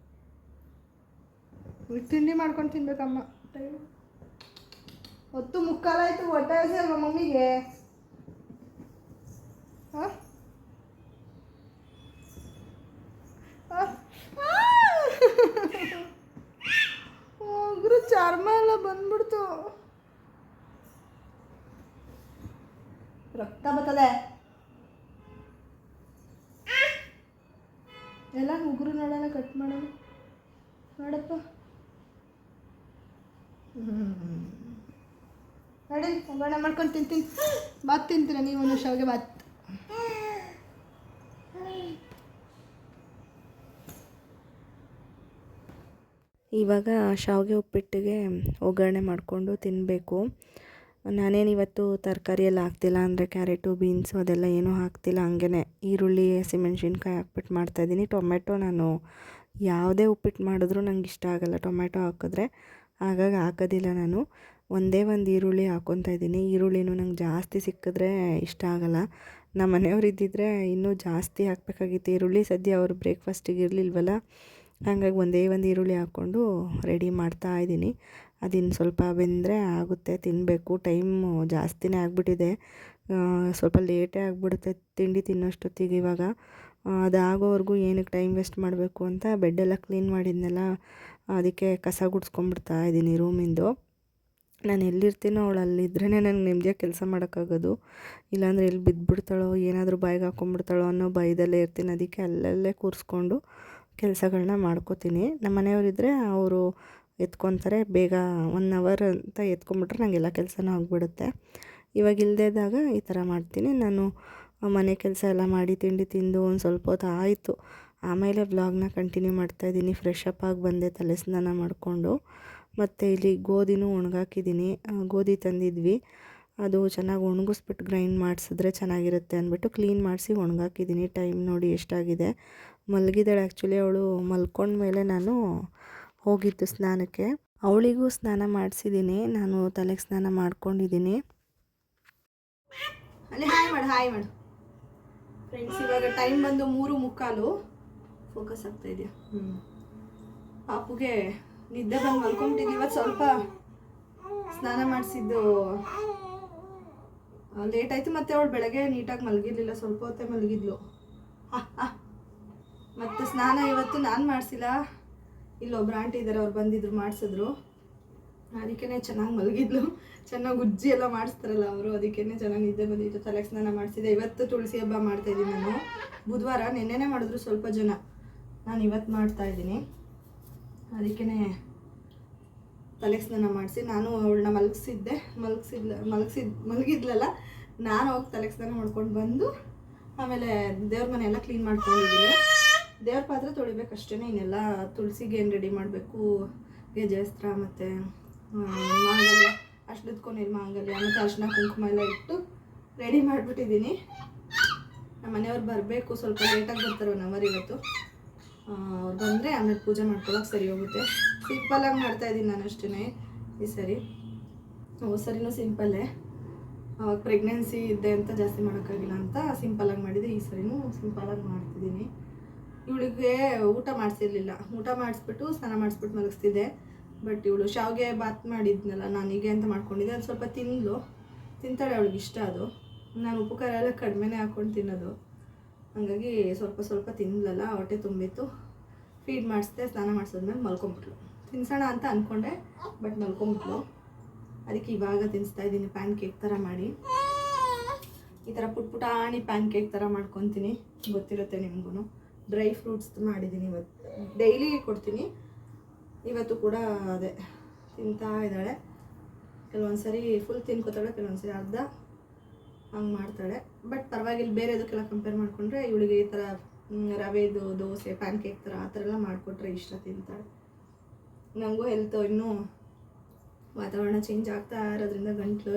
ತಿಂಡಿ ಮಾಡ್ಕೊಂಡು ತಿನ್ಬೇಕಮ್ಮ. ಟೈಮ್ 10:45 ಹೊಟ್ಟೆ ಹಸಿ ಅಲ್ವ ಮಮ್ಮಿಗೆ? ಹಾಂ ಹೋಗ್ರು ಚರ್ಮ ಎಲ್ಲ ಬಂದ್ಬಿಡ್ತು, ರಕ್ತ ಬರ್ತದೆ ಎಲ್ಲ. ಉಗುರು ನೋಡೋಣ, ಕಟ್ ಮಾಡೋಣ ನೋಡಪ್ಪ. ನೋಡಿ ಒಗ್ಗರಣೆ ಮಾಡ್ಕೊಂಡು ತಿಂತೀನಿ. ಬಾತ್ ತಿಂತೀರ ನೀವು? ಶಾವಿಗೆ ಬಾತ್. ಇವಾಗ ಶಾವಿಗೆ ಉಪ್ಪಿಟ್ಟಿಗೆ ಒಗ್ಗರಣೆ ಮಾಡಿಕೊಂಡು ತಿನ್ನಬೇಕು. ನಾನೇನು ಇವತ್ತು ತರಕಾರಿ ಎಲ್ಲ ಹಾಕ್ತಿಲ್ಲ, ಅಂದರೆ ಕ್ಯಾರೆಟು, ಬೀನ್ಸು ಅದೆಲ್ಲ ಏನೂ ಹಾಕ್ತಿಲ್ಲ. ಹಂಗೆ ಈರುಳ್ಳಿ, ಹಸಿಮೆಣ್ಸಿನ್ಕಾಯಿ ಹಾಕ್ಬಿಟ್ಟು ಮಾಡ್ತಾಯಿದ್ದೀನಿ. ಟೊಮೆಟೊ ನಾನು ಯಾವುದೇ ಉಪ್ಪಿಟ್ಟು ಮಾಡಿದ್ರೂ ನಂಗೆ ಇಷ್ಟ ಆಗೋಲ್ಲ ಟೊಮೆಟೊ ಹಾಕಿದ್ರೆ, ಹಾಗಾಗಿ ಹಾಕೋದಿಲ್ಲ ನಾನು. ಒಂದೇ ಒಂದು ಈರುಳ್ಳಿ ಹಾಕ್ಕೊತಾ ಇದ್ದೀನಿ. ಈರುಳ್ಳಿನೂ ನಂಗೆ ಜಾಸ್ತಿ ಸಿಕ್ಕಿದ್ರೆ ಇಷ್ಟ ಆಗೋಲ್ಲ. ನಮ್ಮ ಮನೆಯವ್ರು ಇದ್ದಿದ್ರೆ ಇನ್ನೂ ಜಾಸ್ತಿ ಹಾಕಬೇಕಾಗಿತ್ತು ಈರುಳ್ಳಿ. ಸದ್ಯ ಅವರು ಬ್ರೇಕ್ಫಾಸ್ಟಿಗೆ ಇರಲಿಲ್ವಲ್ಲ, ಹಾಗಾಗಿ ಒಂದೇ ಒಂದು ಈರುಳ್ಳಿ ಹಾಕ್ಕೊಂಡು ರೆಡಿ ಮಾಡ್ತಾ ಇದ್ದೀನಿ. ಅದಿನ್ನು ಸ್ವಲ್ಪ ಬೆಂದರೆ ಆಗುತ್ತೆ, ತಿನ್ನಬೇಕು. ಟೈಮು ಜಾಸ್ತಿನೇ ಆಗಿಬಿಟ್ಟಿದೆ, ಸ್ವಲ್ಪ ಲೇಟೇ ಆಗಿಬಿಡುತ್ತೆ ತಿಂಡಿ ತಿನ್ನೋಷ್ಟೊತ್ತಿಗೆ. ಇವಾಗ ಅದಾಗೋವರೆಗೂ ಏನಕ್ಕೆ ಟೈಮ್ ವೇಸ್ಟ್ ಮಾಡಬೇಕು ಅಂತ ಬೆಡ್ಡೆಲ್ಲ ಕ್ಲೀನ್ ಮಾಡಿದ್ನೆಲ್ಲ, ಅದಕ್ಕೆ ಕಸ ಗುಡಿಸ್ಕೊಂಡ್ಬಿಡ್ತಾ ಇದ್ದೀನಿ ರೂಮಿಂದು. ನಾನು ಎಲ್ಲಿರ್ತೀನೋ ಅವಳು ಅಲ್ಲಿದ್ರೇ ನನಗೆ ನೆಮ್ಮದಿಯಾಗಿ ಕೆಲಸ ಮಾಡೋಕ್ಕಾಗೋದು, ಇಲ್ಲಾಂದರೆ ಎಲ್ಲಿ ಬಿದ್ದುಬಿಡ್ತಾಳೋ ಏನಾದರೂ ಬಾಯಿಗೆ ಹಾಕ್ಕೊಂಡ್ಬಿಡ್ತಾಳೋ ಅನ್ನೋ ಭಯದಲ್ಲೇ ಇರ್ತೀನಿ. ಅದಕ್ಕೆ ಅಲ್ಲಲ್ಲೇ ಕೂರಿಸ್ಕೊಂಡು ಕೆಲಸಗಳನ್ನ ಮಾಡ್ಕೋತೀನಿ. ನಮ್ಮ ಮನೆಯವರಿದ್ದರೆ ಅವರು ಎತ್ಕೊತಾರೆ, ಬೇಗ 1 ಅವರ್ ಅಂತ ಎತ್ಕೊಂಡ್ಬಿಟ್ರೆ ನನಗೆಲ್ಲ ಕೆಲಸನೂ ಆಗಿಬಿಡುತ್ತೆ. ಇವಾಗ ಇಲ್ಲದೇದಾಗ ಈ ಥರ ಮಾಡ್ತೀನಿ. ನಾನು ಮನೆ ಕೆಲಸ ಎಲ್ಲ ಮಾಡಿ ತಿಂಡಿ ತಿಂದು ಒಂದು ಸ್ವಲ್ಪ ಹೊತ್ತು ಆಯಿತು. ಆಮೇಲೆ ವ್ಲಾಗ್ನ ಕಂಟಿನ್ಯೂ ಮಾಡ್ತಾಯಿದ್ದೀನಿ. ಫ್ರೆಶ್ ಅಪ್ ಆಗಿ ಬಂದೆ, ತಲೆ ಸ್ನಾನ ಮಾಡಿಕೊಂಡು. ಮತ್ತು ಇಲ್ಲಿ ಗೋಧಿನೂ ಒಣಗಾಕಿದ್ದೀನಿ. ಗೋಧಿ ತಂದಿದ್ವಿ, ಅದು ಚೆನ್ನಾಗಿ ಒಣಗಿಸ್ಬಿಟ್ಟು ಗ್ರೈಂಡ್ ಮಾಡಿಸಿದ್ರೆ ಚೆನ್ನಾಗಿರುತ್ತೆ ಅಂದ್ಬಿಟ್ಟು ಕ್ಲೀನ್ ಮಾಡಿಸಿ ಒಣಗಾಕಿದ್ದೀನಿ. ಟೈಮ್ ನೋಡಿ ಎಷ್ಟಾಗಿದೆ. ಮಲಗಿದ್ದಾಳೆ ಆ್ಯಕ್ಚುಲಿ. ಅವಳು ಮಲ್ಕೊಂಡ್ಮೇಲೆ ನಾನು ಹೋಗಿದ್ದು ಸ್ನಾನಕ್ಕೆ. ಅವಳಿಗೂ ಸ್ನಾನ ಮಾಡಿಸಿದ್ದೀನಿ, ನಾನು ತಲೆಗೆ ಸ್ನಾನ ಮಾಡ್ಕೊಂಡಿದ್ದೀನಿ. ಅಲ್ಲಿ ಹಾಯ್ ಮಾಡು ಫ್ರೆಂಡ್ಸ್. ಇವಾಗ ಟೈಮ್ ಬಂದು 3:45. ಫೋಕಸ್ ಆಗ್ತಾ ಇದೆಯಾ? ಪಾಪುಗೆ ನಿದ್ದೆ ಬಂದು ಮಲ್ಕೊಂಬಿಟ್ಟಿದ್ವಿ. ಇವತ್ತು ಸ್ವಲ್ಪ ಸ್ನಾನ ಮಾಡಿಸಿದ್ದು ಲೇಟ್ ಆಯಿತು. ಮತ್ತು ಅವಳು ಬೆಳಗ್ಗೆ ನೀಟಾಗಿ ಮಲಗಿರಲಿಲ್ಲ, ಸ್ವಲ್ಪ ಹೊತ್ತೇ ಮಲಗಿದ್ಲು. ಮತ್ತು ಸ್ನಾನ ಇವತ್ತು ನಾನು ಮಾಡಿಸಿಲ್ಲ, ಇಲ್ಲೊಬ್ರು ಆಂಟಿ ಇದ್ದಾರೆ, ಅವ್ರು ಬಂದಿದ್ರು ಮಾಡಿಸಿದ್ರು. ಅದಕ್ಕೇ ಚೆನ್ನಾಗಿ ಮಲಗಿದ್ಲು. ಚೆನ್ನಾಗಿ ಉಜ್ಜಿ ಎಲ್ಲ ಮಾಡಿಸ್ತಾರಲ್ಲ ಅವರು, ಅದಕ್ಕೇ ಚೆನ್ನಾಗಿ ನಿದ್ದೆ ಬಂದಿತ್ತು. ತಲೆಗೆ ಸ್ನಾನ ಮಾಡಿಸಿದೆ. ಇವತ್ತು ತುಳಸಿ ಹಬ್ಬ ಮಾಡ್ತಾಯಿದ್ದೀನಿ ನಾನು. ಬುಧವಾರ ನೆನ್ನೆನೇ ಮಾಡಿದ್ರು ಸ್ವಲ್ಪ ಜನ, ನಾನು ಇವತ್ತು ಮಾಡ್ತಾಯಿದ್ದೀನಿ. ಅದಕ್ಕೇ ತಲೆಗೆ ಸ್ನಾನ ಮಾಡಿಸಿ ನಾನು ಅವಳನ್ನ ಮಲಗಿದ್ಲಲ್ಲ, ನಾನು ಹೋಗಿ ತಲೆಗೆ ಸ್ನಾನ ಮಾಡ್ಕೊಂಡು ಬಂದು ಆಮೇಲೆ ದೇವ್ರ ಮನೆ ಎಲ್ಲ ಕ್ಲೀನ್ ಮಾಡ್ಕೊಂಡಿದ್ದೀನಿ. ದೇವ್ರ ಪಾತ್ರೆ ತೊಳಿಬೇಕಷ್ಟೇ, ಇನ್ನೆಲ್ಲ ತುಳಸಿಗೆ ಏನು ರೆಡಿ ಮಾಡಬೇಕು, ಗೆಜಸ್ತ್ರ ಮತ್ತು ಮಾಂಗಲ್ಯ, ಅಷ್ಟೊತ್ಕೊನೇನು ಮಾಂಗಲ್ಯ ಮತ್ತು ಅರಿಶಿನ ಕುಂಕುಮ ಎಲ್ಲ ಇಟ್ಟು ರೆಡಿ ಮಾಡಿಬಿಟ್ಟಿದ್ದೀನಿ. ನಮ್ಮ ಮನೆಯವ್ರು ಬರಬೇಕು, ಸ್ವಲ್ಪ ಲೇಟಾಗಿ ಬರ್ತಾರೆ 1 ಅವರ್ ಇವತ್ತು. ಅವ್ರು ಬಂದರೆ ಆಮೇಲೆ ಪೂಜೆ ಮಾಡ್ಕೊಳ್ಳೋಕೆ ಸರಿ ಹೋಗುತ್ತೆ. ಸಿಂಪಲ್ಲಾಗಿ ಮಾಡ್ತಾಯಿದ್ದೀನಿ ನಾನು ಅಷ್ಟೇ ಈ ಸರಿ. ಸರಿನೂ ಸಿಂಪಲ್ಲೇ, ಅವಾಗ ಪ್ರೆಗ್ನೆನ್ಸಿ ಇದ್ದೆ ಅಂತ ಜಾಸ್ತಿ ಮಾಡೋಕ್ಕಾಗಿಲ್ಲ ಅಂತ ಸಿಂಪಲ್ಲಾಗಿ ಮಾಡಿದೆ. ಈ ಸರಿನೂ ಸಿಂಪಲ್ಲಾಗಿ ಮಾಡ್ತಿದ್ದೀನಿ. ಇವಳಿಗೆ ಊಟ ಮಾಡಿಸಿರ್ಲಿಲ್ಲ, ಊಟ ಮಾಡಿಸ್ಬಿಟ್ಟು ಸ್ನಾನ ಮಾಡಿಸ್ಬಿಟ್ಟು ಮಲಗಿಸ್ತಿದ್ದೆ. ಬಟ್ ಇವಳು ಶಾವಿಗೆ ಬಾತ್ ಮಾಡಿದ್ನಲ್ಲ ನಾನು ಹೀಗೆ ಅಂತ ಮಾಡ್ಕೊಂಡಿದ್ದೆ, ಅದು ಸ್ವಲ್ಪ ತಿಂತಾಳೆ, ಅವಳಿಗೆ ಇಷ್ಟ ಅದು. ನಾನು ಉಪ್ಪು ಖಾರ ಎಲ್ಲ ಕಡಿಮೆನೇ ಹಾಕ್ಕೊಂಡು ತಿನ್ನೋದು, ಹಾಗಾಗಿ ಸ್ವಲ್ಪ ತಿನ್ನಲಲ್ಲ, ಹೊಟ್ಟೆ ತುಂಬಿತ್ತು. ಫೀಡ್ ಮಾಡಿಸ್ದೆ, ಸ್ನಾನ ಮಾಡಿಸಿದ್ಮೇಲೆ ಮಲ್ಕೊಂಬಿಟ್ಲು. ತಿನ್ಸೋಣ ಅಂತ ಅಂದ್ಕೊಂಡೆ, ಬಟ್ ಮಲ್ಕೊಂಬಿಟ್ಲು. ಅದಕ್ಕೆ ಇವಾಗ ತಿನ್ನಿಸ್ತಾ ಇದ್ದೀನಿ ಪ್ಯಾನ್ ಕೇಕ್ ಥರ ಮಾಡಿ. ಈ ಥರ ಪುಟಾಣಿ ಪ್ಯಾನ್ ಕೇಕ್ ಥರ ಮಾಡ್ಕೊತೀನಿ, ಗೊತ್ತಿರುತ್ತೆ ನಿಮಗೂ. ಡ್ರೈ ಫ್ರೂಟ್ಸ್ ಮಾಡಿದ್ದೀನಿ ಇವತ್ತು, ಡೈಲಿ ಕೊಡ್ತೀನಿ. ಇವತ್ತು ಕೂಡ ಅದೇ ತಿಂತಾ ಇದ್ದಾಳೆ. ಕೆಲವೊಂದು ಸರಿ ಫುಲ್ ತಿನ್ಕೋತಾಳೆ, ಕೆಲವೊಂದು ಸರಿ ಅರ್ಧ ಹಂಗೆ ಮಾಡ್ತಾಳೆ. ಬಟ್ ಪರವಾಗಿಲ್ಲ, ಬೇರೆದಕ್ಕೆಲ್ಲ ಕಂಪೇರ್ ಮಾಡಿಕೊಂಡ್ರೆ ಇವಳಿಗೆ ಈ ಥರ ರವೆದು ದೋಸೆ, ಪ್ಯಾನ್ ಕೇಕ್ ಥರ ಆ ಥರ ಎಲ್ಲ ಮಾಡಿಕೊಟ್ರೆ ಇಷ್ಟ ತಿಂತಾಳೆ. ನನಗೂ ಹೆಲ್ತ್ ಇನ್ನೂ ವಾತಾವರಣ ಚೇಂಜ್ ಆಗ್ತಾ ಇರೋದ್ರಿಂದ ಗಂಟ್ಲು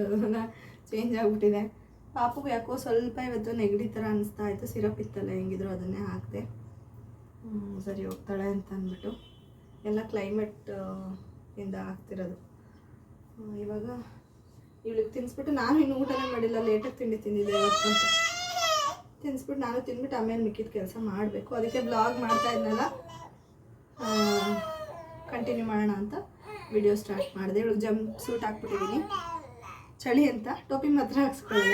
ಚೇಂಜ್ ಆಗಿಬಿಟ್ಟಿದೆ. ಪಾಪುಗೆ ಯಾಕೋ ಸ್ವಲ್ಪ ಇವತ್ತು ನೆಗಡಿ ಥರ ಅನಿಸ್ತಾ ಇತ್ತು. ಸಿರಪ್ ಇತ್ತಲ್ಲ ಹೆಂಗಿದ್ರು ಅದನ್ನೇ ಹಾಕಿದೆ, ಸರಿ ಹೋಗ್ತಾಳೆ ಅಂತ ಅಂದ್ಬಿಟ್ಟು. ಎಲ್ಲ ಕ್ಲೈಮೇಟ್ ಇಂದ ಆಗ್ತಿರೋದು. ಇವಾಗ ಇವಳಿಗೆ ತಿನ್ನಿಸ್ಬಿಟ್ಟು, ನಾನು ಇನ್ನೂ ಊಟನೇ ಮಾಡಿಲ್ಲ, ಲೇಟಾಗಿ ತಿಂಡಿ ತಿಂದಿದ್ದೆ ಇವತ್ತು ಅಂತ. ತಿನ್ನಿಸ್ಬಿಟ್ಟು ನಾನು ತಿಂದ್ಬಿಟ್ಟು ಆಮೇಲೆ ಮಿಕ್ಕಿದ ಕೆಲಸ ಮಾಡಬೇಕು. ಅದಕ್ಕೆ ಬ್ಲಾಗ್ ಮಾಡ್ತಾ ಇದ್ನಲ್ಲ, ಕಂಟಿನ್ಯೂ ಮಾಡೋಣ ಅಂತ ವಿಡಿಯೋ ಸ್ಟಾರ್ಟ್ ಮಾಡಿದೆ. ಇವಳಿಗೆ ಜಂಪ್ ಸೂಟ್ ಹಾಕ್ಬಿಟ್ಟಿದ್ದೀನಿ, ಚಳಿ ಅಂತ. ಟೋಪಿ ಮಾತ್ರ ಹಾಕ್ಸ್ಕೊಳ್ಳಲ್ಲ.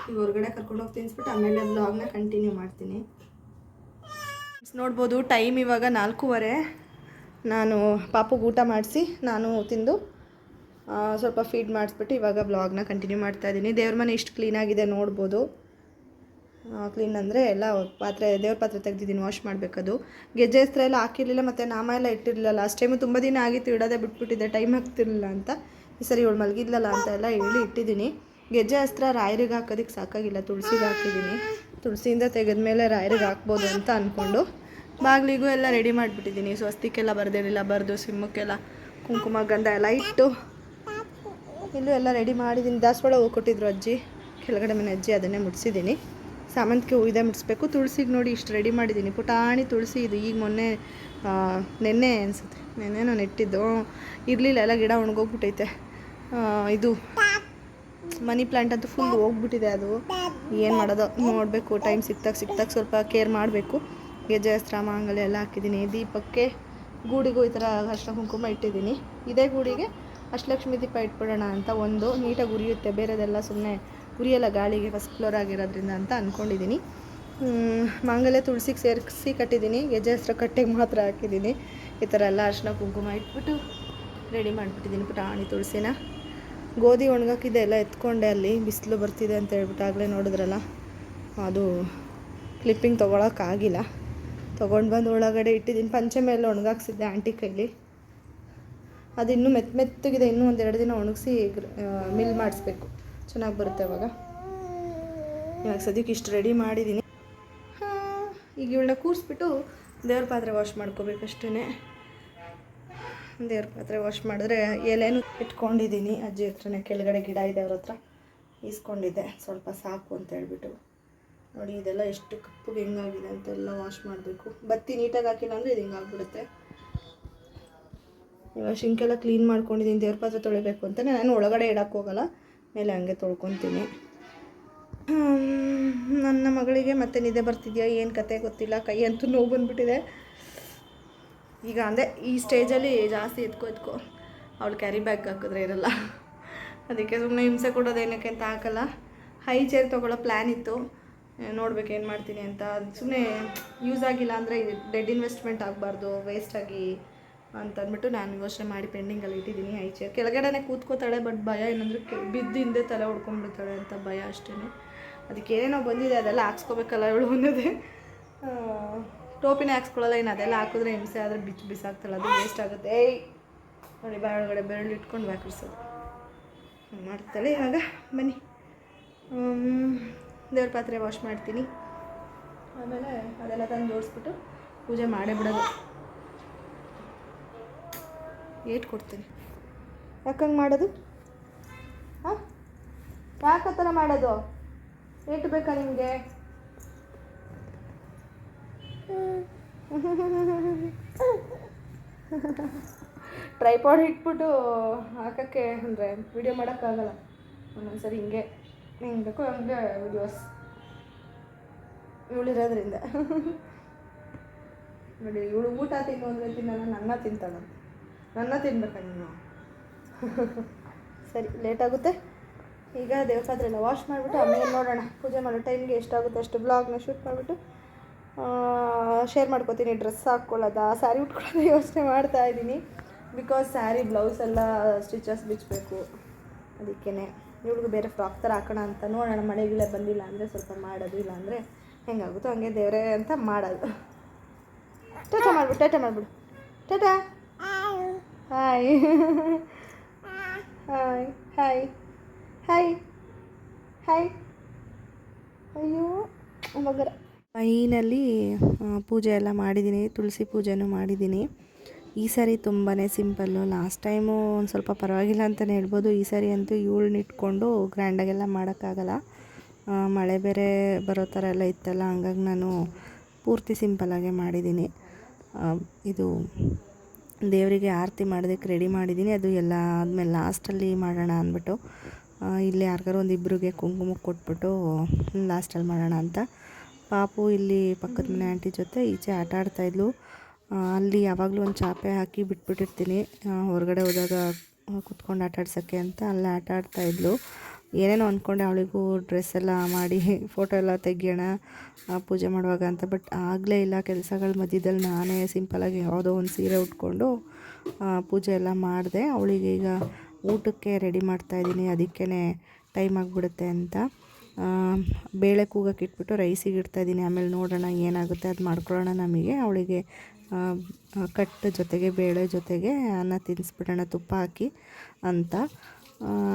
ಈಗ ಹೊರಗಡೆ ಕರ್ಕೊಂಡೋಗಿ ತಿನ್ನಿಸ್ಬಿಟ್ಟು ಆಮೇಲೆ ಬ್ಲಾಗ್ನ ಕಂಟಿನ್ಯೂ ಮಾಡ್ತೀನಿ. ನೋಡ್ಬೋದು ಟೈಮ್ ಇವಾಗ 4:15. ನಾನು ಪಾಪುಗೆ ಊಟ ಮಾಡಿಸಿ ನಾನು ತಿಂದು ಸ್ವಲ್ಪ ಫೀಡ್ ಮಾಡಿಸ್ಬಿಟ್ಟು ಇವಾಗ ಬ್ಲಾಗ್ನ ಕಂಟಿನ್ಯೂ ಮಾಡ್ತಾಯಿದ್ದೀನಿ. ದೇವ್ರ ಮನೆ ಇಷ್ಟು ಕ್ಲೀನಾಗಿದೆ ನೋಡ್ಬೋದು. ಕ್ಲೀನ್ ಅಂದರೆ ಎಲ್ಲ ದೇವ್ರ ಪಾತ್ರೆ ತೆಗೆದಿದ್ದೀನಿ, ವಾಶ್ ಮಾಡಬೇಕದು. ಗೆಜ್ಜೆ ಹತ್ರ ಎಲ್ಲ ಹಾಕಿರಲಿಲ್ಲ, ಮತ್ತು ನಾಮ ಎಲ್ಲ ಇಟ್ಟಿರಲಿಲ್ಲ. ಲಾಸ್ಟ್ ಟೈಮು ತುಂಬ ದಿನ ಆಗಿತ್ತು, ಇಡೋದೇ ಬಿಟ್ಬಿಟ್ಟಿದ್ದೆ, ಟೈಮ್ ಆಗ್ತಿರಲಿಲ್ಲ ಅಂತ. ಈ ಸರಿ ಇವಳು ಮಲಗಿದ್ಲಲ್ಲ ಅಂತ ಎಲ್ಲ ಹೇಳಿ ಇಟ್ಟಿದ್ದೀನಿ. ಗೆಜ್ಜೆ ಅಸ್ತ್ರ ರಾಯರಿಗೆ ಹಾಕೋದಕ್ಕೆ ಸಾಕಾಗಿಲ್ಲ, ತುಳಸಿಗೆ ಹಾಕಿದ್ದೀನಿ. ತುಳಸಿಯಿಂದ ತೆಗೆದ್ಮೇಲೆ ರಾಯರಿಗೆ ಹಾಕ್ಬೋದು ಅಂತ ಅಂದ್ಕೊಂಡು ಬಾಗಿಲಿಗೂ ಎಲ್ಲ ರೆಡಿ ಮಾಡಿಬಿಟ್ಟಿದ್ದೀನಿ. ಸ್ವಸ್ತಿಕೆಲ್ಲ ಬರೆದಿರಲಿಲ್ಲ, ಬರೆದು ಸಿಂಹಕ್ಕೆಲ್ಲ ಕುಂಕುಮ ಗಂಧ ಎಲ್ಲ ಇಟ್ಟು ಇಲ್ಲೂ ಎಲ್ಲ ರೆಡಿ ಮಾಡಿದ್ದೀನಿ. ದಾಸವಾಳ ಹೂ ಕೊಟ್ಟಿದ್ರು ಅಜ್ಜಿ, ಕೆಳಗಡೆ ಮನೆ ಅಜ್ಜಿ, ಅದನ್ನೇ ಮುಡಿಸಿದ್ದೀನಿ. ಸಾಮಂತಿಗೆ ಹೂ ಇದೆ ಮುಡಿಸ್ಬೇಕು. ತುಳಸಿಗೆ ನೋಡಿ ಇಷ್ಟು ರೆಡಿ ಮಾಡಿದ್ದೀನಿ. ಪುಟಾಣಿ ತುಳಸಿ ಇದು. ಈಗ ನೆನ್ನೆ ಅನಿಸುತ್ತೆ, ನೆನ್ನೆನೋ ನೆಟ್ಟಿದ್ದು ಇರಲಿಲ್ಲ, ಎಲ್ಲ ಗಿಡ ಒಣಗೋಗ್ಬಿಟ್ಟೈತೆ. ಇದು ಮನಿ ಪ್ಲ್ಯಾಂಟ್ ಅಂತೂ ಫುಲ್ ಹೋಗ್ಬಿಟ್ಟಿದೆ. ಅದು ಏನು ಮಾಡೋದು ನೋಡಬೇಕು. ಟೈಮ್ ಸಿಕ್ತಾಗ ಸ್ವಲ್ಪ ಕೇರ್ ಮಾಡಬೇಕು. ಗೆಜ್ಜೆ ವಸ್ತ್ರ ಮಾಂಗಲ್ಯ ಎಲ್ಲ ಹಾಕಿದ್ದೀನಿ. ದೀಪಕ್ಕೆ ಗೂಡಿಗೂ ಈ ಥರ ಅರಿಶಿನ ಕುಂಕುಮ ಇಟ್ಟಿದ್ದೀನಿ. ಇದೇ ಗೂಡಿಗೆ ಅಷ್ಟಲಕ್ಷ್ಮಿ ದೀಪ ಇಟ್ಬಿಡೋಣ ಅಂತ. ಒಂದು ನೀಟಾಗಿ ಉರಿಯುತ್ತೆ, ಬೇರೆದೆಲ್ಲ ಸುಮ್ಮನೆ ಉರಿಯಲ್ಲ ಗಾಳಿಗೆ, ಫಸ್ಟ್ ಫ್ಲೋರ್ ಆಗಿರೋದ್ರಿಂದ ಅಂತ ಅಂದ್ಕೊಂಡಿದ್ದೀನಿ. ಮಾಂಗಲ್ಯ ತುಳಸಿಗೆ ಸೇರಿಸಿ ಕಟ್ಟಿದ್ದೀನಿ, ಗೆಜ್ಜೆ ವಸ್ತ್ರ ಕಟ್ಟೆಗೆ ಮಾತ್ರ ಹಾಕಿದ್ದೀನಿ. ಈ ಥರ ಎಲ್ಲ ಅರಿಶಿನ ಕುಂಕುಮ ಇಟ್ಬಿಟ್ಟು ರೆಡಿ ಮಾಡಿಬಿಟ್ಟಿದ್ದೀನಿ ಪುಟಾಣಿ ತುಳಸಿನ. ಗೋಧಿ ಒಣಗಾಕಿದ್ದೆ ಎಲ್ಲ ಎತ್ಕೊಂಡೆ, ಅಲ್ಲಿ ಬಿಸಿಲು ಬರ್ತಿದೆ ಅಂತ ಹೇಳ್ಬಿಟ್ಟು ಆಗಲೇ ನೋಡಿದ್ರಲ್ಲ, ಅದು ಕ್ಲಿಪ್ಪಿಂಗ್ ತೊಗೊಳಕ್ಕಾಗಿಲ್ಲ. ತೊಗೊಂಡು ಬಂದು ಒಳಗಡೆ ಇಟ್ಟಿದ್ದೀನಿ. ಪಂಚೆ ಮೇಲೆ ಒಣಗಾಕ್ಸಿದ್ದೆ ಆಂಟಿ ಕೈಲಿ, ಅದು ಇನ್ನೂ ಮೆತ್ತಗಿದೆ. ಇನ್ನೂ 1-2 ದಿನ ಒಣಗಿಸಿ ಮಿಲ್ ಮಾಡಿಸ್ಬೇಕು, ಚೆನ್ನಾಗಿ ಬರುತ್ತೆ ಅವಾಗ. ಇವಾಗ ಸದ್ಯಕ್ಕೆ ಇಷ್ಟು ರೆಡಿ ಮಾಡಿದ್ದೀನಿ. ಈಗ ಇವಳನ್ನ ಕೂರಿಸ್ಬಿಟ್ಟು ದೇವ್ರ ಪಾತ್ರೆ ವಾಶ್ ಮಾಡ್ಕೋಬೇಕಷ್ಟೇ. ದೇವ್ರ ಪಾತ್ರೆ ವಾಶ್ ಮಾಡಿದ್ರೆ ಎಲೆನೂ ಇಟ್ಕೊಂಡಿದ್ದೀನಿ ಅಜ್ಜಿ ಹತ್ರನೇ. ಕೆಳಗಡೆ ಗಿಡ ಇದೆ, ಅವ್ರ ಹತ್ರ ಈಸ್ಕೊಂಡಿದ್ದೆ, ಸ್ವಲ್ಪ ಸಾಕು ಅಂತ ಹೇಳ್ಬಿಟ್ಟು. ನೋಡಿ ಇದೆಲ್ಲ ಎಷ್ಟು ಕಪ್ಪುಗೆ ಹೆಂಗಾಗಿದೆ ಅಂತೆಲ್ಲ ವಾಶ್ ಮಾಡಬೇಕು. ಬತ್ತಿ ನೀಟಾಗಿ ಹಾಕಿಲ್ಲ ಅಂದರೆ ಇದು ಹಿಂಗಾಗ್ಬಿಡುತ್ತೆ. ಇವಾಗ ಶಿಂಕೆಲ್ಲ ಕ್ಲೀನ್ ಮಾಡ್ಕೊಂಡಿದ್ದೀನಿ. ದೇವ್ರ ಪಾತ್ರೆ ತೊಳಿಬೇಕು ಅಂತ ನಾನು ಒಳಗಡೆ ಇಡಕ್ಕೆ ಹೋಗಲ್ಲ, ಮೇಲೆ ಹಂಗೆ ತೊಳ್ಕೊತೀನಿ. ನನ್ನ ಮಗಳಿಗೆ ಮತ್ತೆ ನಿದ್ದೆ ಬರ್ತಿದೆಯಾ ಏನು ಕತೆ ಗೊತ್ತಿಲ್ಲ. ಕೈ ಅಂತೂ ನೋವು ಬಂದುಬಿಟ್ಟಿದೆ. ಈಗ ಅಂದರೆ ಈ ಸ್ಟೇಜಲ್ಲಿ ಜಾಸ್ತಿ ಎತ್ಕೋ ಅವಳು ಕ್ಯಾರಿ ಬ್ಯಾಗ್ ಹಾಕಿದ್ರೆ ಇರಲ್ಲ, ಅದಕ್ಕೆ ಸುಮ್ಮನೆ ಹಿಂಸೆ ಕೊಡೋದೇನಕ್ಕೆ ಅಂತ ಹಾಕಲ್ಲ. ಹೈ ಚೇರ್ ತೊಗೊಳ್ಳೋ ಪ್ಲ್ಯಾನ್ ಇತ್ತು, ನೋಡ್ಬೇಕು ಏನು ಮಾಡ್ತೀನಿ ಅಂತ. ಸುಮ್ಮನೆ ಯೂಸ್ ಆಗಿಲ್ಲ ಅಂದರೆ ಡೆಡ್ ಇನ್ವೆಸ್ಟ್ಮೆಂಟ್ ಆಗಬಾರ್ದು, ವೇಸ್ಟಾಗಿ ಅಂತಂದ್ಬಿಟ್ಟು ನಾನು ಯೋಚನೆ ಮಾಡಿ ಪೆಂಡಿಂಗಲ್ಲಿ ಇಟ್ಟಿದ್ದೀನಿ. ಹೈ ಚೇರ್ ಕೆಳಗಡೆ ಕೂತ್ಕೋತಾಳೆ, ಬಟ್ ಭಯ ಏನಂದರೆ ಬಿದ್ದು ಹಿಂದೆ ತಲೆ ಹೊಡ್ಕೊಂಡ್ಬಿಡ್ತಾಳೆ ಅಂತ ಭಯ ಅಷ್ಟೇ. ಅದಕ್ಕೆ ಏನೇನೋ ಬಂದಿದೆ ಅದೆಲ್ಲ ಹಾಕ್ಸ್ಕೋಬೇಕಲ್ಲ ಇವಳು ಅನ್ನೋದೇ. ಟೋಪಿನೇ ಹಾಕ್ಸ್ಕೊಳ್ಳಲ್ಲ, ಇನ್ನು ಅದೆಲ್ಲ ಹಾಕಿದ್ರೆ ಹಿಂಸೆ ಆದರೆ ಬಿಸಾಕ್ತಾಳೆ, ಅದು ವೇಸ್ಟ್ ಆಗುತ್ತೆ. ನೋಡಿ ಒಳಗಡೆ ಬೆರಳು ಇಟ್ಕೊಂಡು ವ್ಯಾಕರಿಸೋದು ಮಾಡ್ತಾಳೆ. ಇವಾಗ ಬನ್ನಿ ದೇವ್ರ ಪಾತ್ರೆ ವಾಶ್ ಮಾಡ್ತೀನಿ, ಆಮೇಲೆ ಅದೆಲ್ಲ ತಂದು ಜೋಡಿಸ್ಬಿಟ್ಟು ಪೂಜೆ ಮಾಡೇ ಬಿಡೋದು. ಏಟ್ ಕೊಡ್ತೀನಿ. ಯಾಕಂಗೆ ಮಾಡೋದು? ಹಾಂ, ಯಾಕೆ ಆ ಥರ ಮಾಡೋದು? ಏಟು ಬೇಕಾ ನಿಮಗೆ? ಟ್ರೈಪಾಡ್ ಇಟ್ಬಿಟ್ಟು ಹಾಕೋಕ್ಕೆ ಅಂದರೆ ವಿಡಿಯೋ ಮಾಡೋಕ್ಕಾಗಲ್ಲ. ಒಂದೊಂದ್ಸರಿ ಹಿಂಗೆ ಬೇಕು ಹಂಗೆ ವಿಡಿಯೋಸ್ ಇವಳಿರೋದ್ರಿಂದ. ನೋಡಿ ಇವಳು ಊಟ ತಿನ್ನು ಅಂದರೆ ತಿನ್ನೋಣ, ನನ್ನ ತಿಂತಾಳೆ. ನನ್ನ ತಿನ್ಬೇಕ ನೀನು? ಸರಿ, ಲೇಟಾಗುತ್ತೆ. ಈಗ ದೇವ್ರ ಪಾತ್ರೆ ಎಲ್ಲ ವಾಶ್ ಮಾಡಿಬಿಟ್ಟು ಆಮೇಲೆ ನೋಡೋಣ ಪೂಜೆ ಮಾಡೋ ಟೈಮ್ಗೆ ಎಷ್ಟಾಗುತ್ತೆ ಅಷ್ಟು ಬ್ಲಾಗ್ನ ಶೂಟ್ ಮಾಡಿಬಿಟ್ಟು ಶೇರ್ ಮಾಡ್ಕೋತೀನಿ. ಡ್ರೆಸ್ ಹಾಕ್ಕೊಳ್ಳೋದ, ಸ್ಯಾರಿ ಉಟ್ಕೊಳ್ಳೋದು ಯೋಚನೆ ಮಾಡ್ತಾಯಿದ್ದೀನಿ. ಬಿಕಾಸ್ ಸ್ಯಾರಿ ಬ್ಲೌಸ್ ಎಲ್ಲ ಸ್ಟಿಚಸ್ ಬಿಚ್ಚಬೇಕು, ಅದಕ್ಕೇ ಇವಳಿಗೂ ಬೇರೆ ಫ್ರಾಕ್ ಥರ ಹಾಕೋಣ ಅಂತ. ನೋಡೋಣ, ಮಳೆಗಿಳೆ ಬಂದಿಲ್ಲ ಅಂದರೆ ಸ್ವಲ್ಪ ಮಾಡೋದು, ಇಲ್ಲ ಅಂದರೆ ಹೆಂಗಾಗುತ್ತೋ ಹಂಗೆ ದೇವರೇ ಅಂತ ಮಾಡೋದು. ಟಾಟಾ ಮಾಡಿಬಿಡು tata. Hi hi hi hi hi. ಅಯ್ಯೋ ಮಗರ. ಫೈನಲಿ ಪೂಜೆ ಎಲ್ಲ ಮಾಡಿದ್ದೀನಿ, ತುಳಸಿ ಪೂಜೆನೂ ಮಾಡಿದ್ದೀನಿ. ಈ ಸಾರಿ ತುಂಬಾ ಸಿಂಪಲ್ಲು. ಲಾಸ್ಟ್ ಟೈಮು ಒಂದು ಸ್ವಲ್ಪ ಪರವಾಗಿಲ್ಲ ಅಂತಲೇ ಹೇಳ್ಬೋದು. ಈ ಸಾರಿ ಅಂತೂ ಇವಳನ್ನ ಇಟ್ಕೊಂಡು ಗ್ರ್ಯಾಂಡಾಗೆಲ್ಲ ಮಾಡೋಕ್ಕಾಗಲ್ಲ, ಮಳೆ ಬೇರೆ ಬರೋ ಥರ ಎಲ್ಲ ಇತ್ತಲ್ಲ, ಹಂಗಾಗಿ ನಾನು ಪೂರ್ತಿ ಸಿಂಪಲ್ಲಾಗೆ ಮಾಡಿದ್ದೀನಿ. ಇದು ದೇವರಿಗೆ ಆರತಿ ಮಾಡೋದಕ್ಕೆ ರೆಡಿ ಮಾಡಿದ್ದೀನಿ. ಅದು ಎಲ್ಲ ಆದಮೇಲೆ ಲಾಸ್ಟಲ್ಲಿ ಮಾಡೋಣ ಅಂದ್ಬಿಟ್ಟು ಇಲ್ಲಿ ಯಾರಿಗಾರು ಒಂದಿಬ್ಬರಿಗೆ ಕುಂಕುಮ ಕೊಟ್ಬಿಟ್ಟು ಲಾಸ್ಟಲ್ಲಿ ಮಾಡೋಣ ಅಂತ. ಪಾಪು ಇಲ್ಲಿ ಪಕ್ಕದ ಮನೆ ಆಂಟಿ ಜೊತೆ ಈಚೆ ಆಟ ಆಡ್ತಾಯಿದ್ಲು. ಅಲ್ಲಿ ಯಾವಾಗಲೂ ಒಂದು ಚಾಪೆ ಹಾಕಿ ಬಿಟ್ಬಿಟ್ಟಿರ್ತೀನಿ, ಹೊರಗಡೆ ಹೋದಾಗ ಕುತ್ಕೊಂಡು ಆಟ ಆಡ್ಸೋಕ್ಕೆ ಅಂತ ಅಲ್ಲೇ ಆಟ ಆಡ್ತಾಯಿದ್ಲು. ಏನೇನೋ ಅಂದ್ಕೊಂಡೆ ಅವಳಿಗೂ ಡ್ರೆಸ್ ಎಲ್ಲ ಮಾಡಿ ಫೋಟೋ ಎಲ್ಲ ತೆಗಿಯೋಣ ಪೂಜೆ ಮಾಡುವಾಗ ಅಂತ. ಬಟ್ ಆಗಲೇ ಇಲ್ಲ, ಕೆಲಸಗಳ ಮಧ್ಯದಲ್ಲಿ ನಾನೇ ಸಿಂಪಲಾಗಿ ಯಾವುದೋ ಒಂದು ಸೀರೆ ಉಟ್ಕೊಂಡು ಪೂಜೆ ಎಲ್ಲ ಮಾಡಿದೆ. ಅವಳಿಗೆ ಈಗ ಊಟಕ್ಕೆ ರೆಡಿ ಮಾಡ್ತಾಯಿದ್ದೀನಿ, ಅದಕ್ಕೇ ಟೈಮ್ ಆಗಿಬಿಡುತ್ತೆ ಅಂತ ಬೇಳೆ ಕೂಗಕ್ಕೆ ಇಟ್ಬಿಟ್ಟು ರೈಸಿಗೆ ಇಡ್ತಾಯಿದ್ದೀನಿ. ಆಮೇಲೆ ನೋಡೋಣ ಏನಾಗುತ್ತೆ ಅದು ಮಾಡ್ಕೊಳ್ಳೋಣ. ನಮಗೆ ಅವಳಿಗೆ ಕಟ್ಟು ಜೊತೆಗೆ ಬೇಳೆ ಜೊತೆಗೆ ಅನ್ನ ತಿನ್ನಿಸ್ಬಿಡೋಣ ತುಪ್ಪ ಹಾಕಿ ಅಂತ.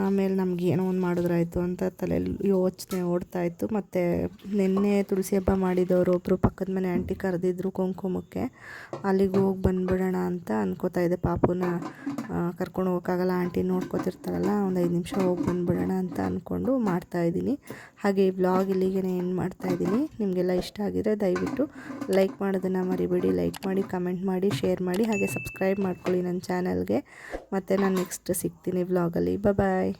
ಆಮೇಲೆ ನಮ್ಗೆ ಏನೋ ಒಂದು ಮಾಡಿದ್ರಾಯ್ತು ಅಂತ ತಲೆಯಲ್ಲಿ ಯೋಚನೆ ಓಡ್ತಾಯಿತ್ತು. ಮತ್ತು ನಿನ್ನೆ ತುಳಸಿ ಹಬ್ಬ ಮಾಡಿದವರು ಒಬ್ಬರು ಪಕ್ಕದ ಮನೆ ಆಂಟಿ ಕರೆದಿದ್ರು ಕುಂಕುಮಕ್ಕೆ, ಅಲ್ಲಿಗೆ ಹೋಗಿ ಬಂದುಬಿಡೋಣ ಅಂತ ಅನ್ಕೋತಾ ಇದ್ದೆ. ಪಾಪುನ ಕರ್ಕೊಂಡು ಹೋಗೋಕ್ಕಾಗಲ್ಲ, ಆಂಟಿ ನೋಡ್ಕೊತಿರ್ತಾರಲ್ಲ, ಒಂದು 5 ನಿಮಿಷ ಹೋಗಿ ಬಂದುಬಿಡೋಣ ಅಂತ ಅಂದ್ಕೊಂಡು ಮಾಡ್ತಾಯಿದ್ದೀನಿ. ಹಾಗೆ ಈ ವ್ಲಾಗ್ ಇಲ್ಲಿಗೆ ಏನು ಮಾಡ್ತಾಯಿದ್ದೀನಿ. ನಿಮಗೆಲ್ಲ ಇಷ್ಟ ಆಗಿದ್ರೆ ದಯವಿಟ್ಟು ಲೈಕ್ ಮಾಡೋದನ್ನು ಮರಿಬೇಡಿ. ಲೈಕ್ ಮಾಡಿ, ಕಮೆಂಟ್ ಮಾಡಿ, ಶೇರ್ ಮಾಡಿ, ಹಾಗೆ ಸಬ್ಸ್ಕ್ರೈಬ್ ಮಾಡ್ಕೊಳ್ಳಿ ನನ್ನ ಚಾನಲ್ಗೆ. ಮತ್ತು ನಾನು ನೆಕ್ಸ್ಟ್ ಸಿಗ್ತೀನಿ ವ್ಲಾಗಲ್ಲಿ. ಬಾಯ್.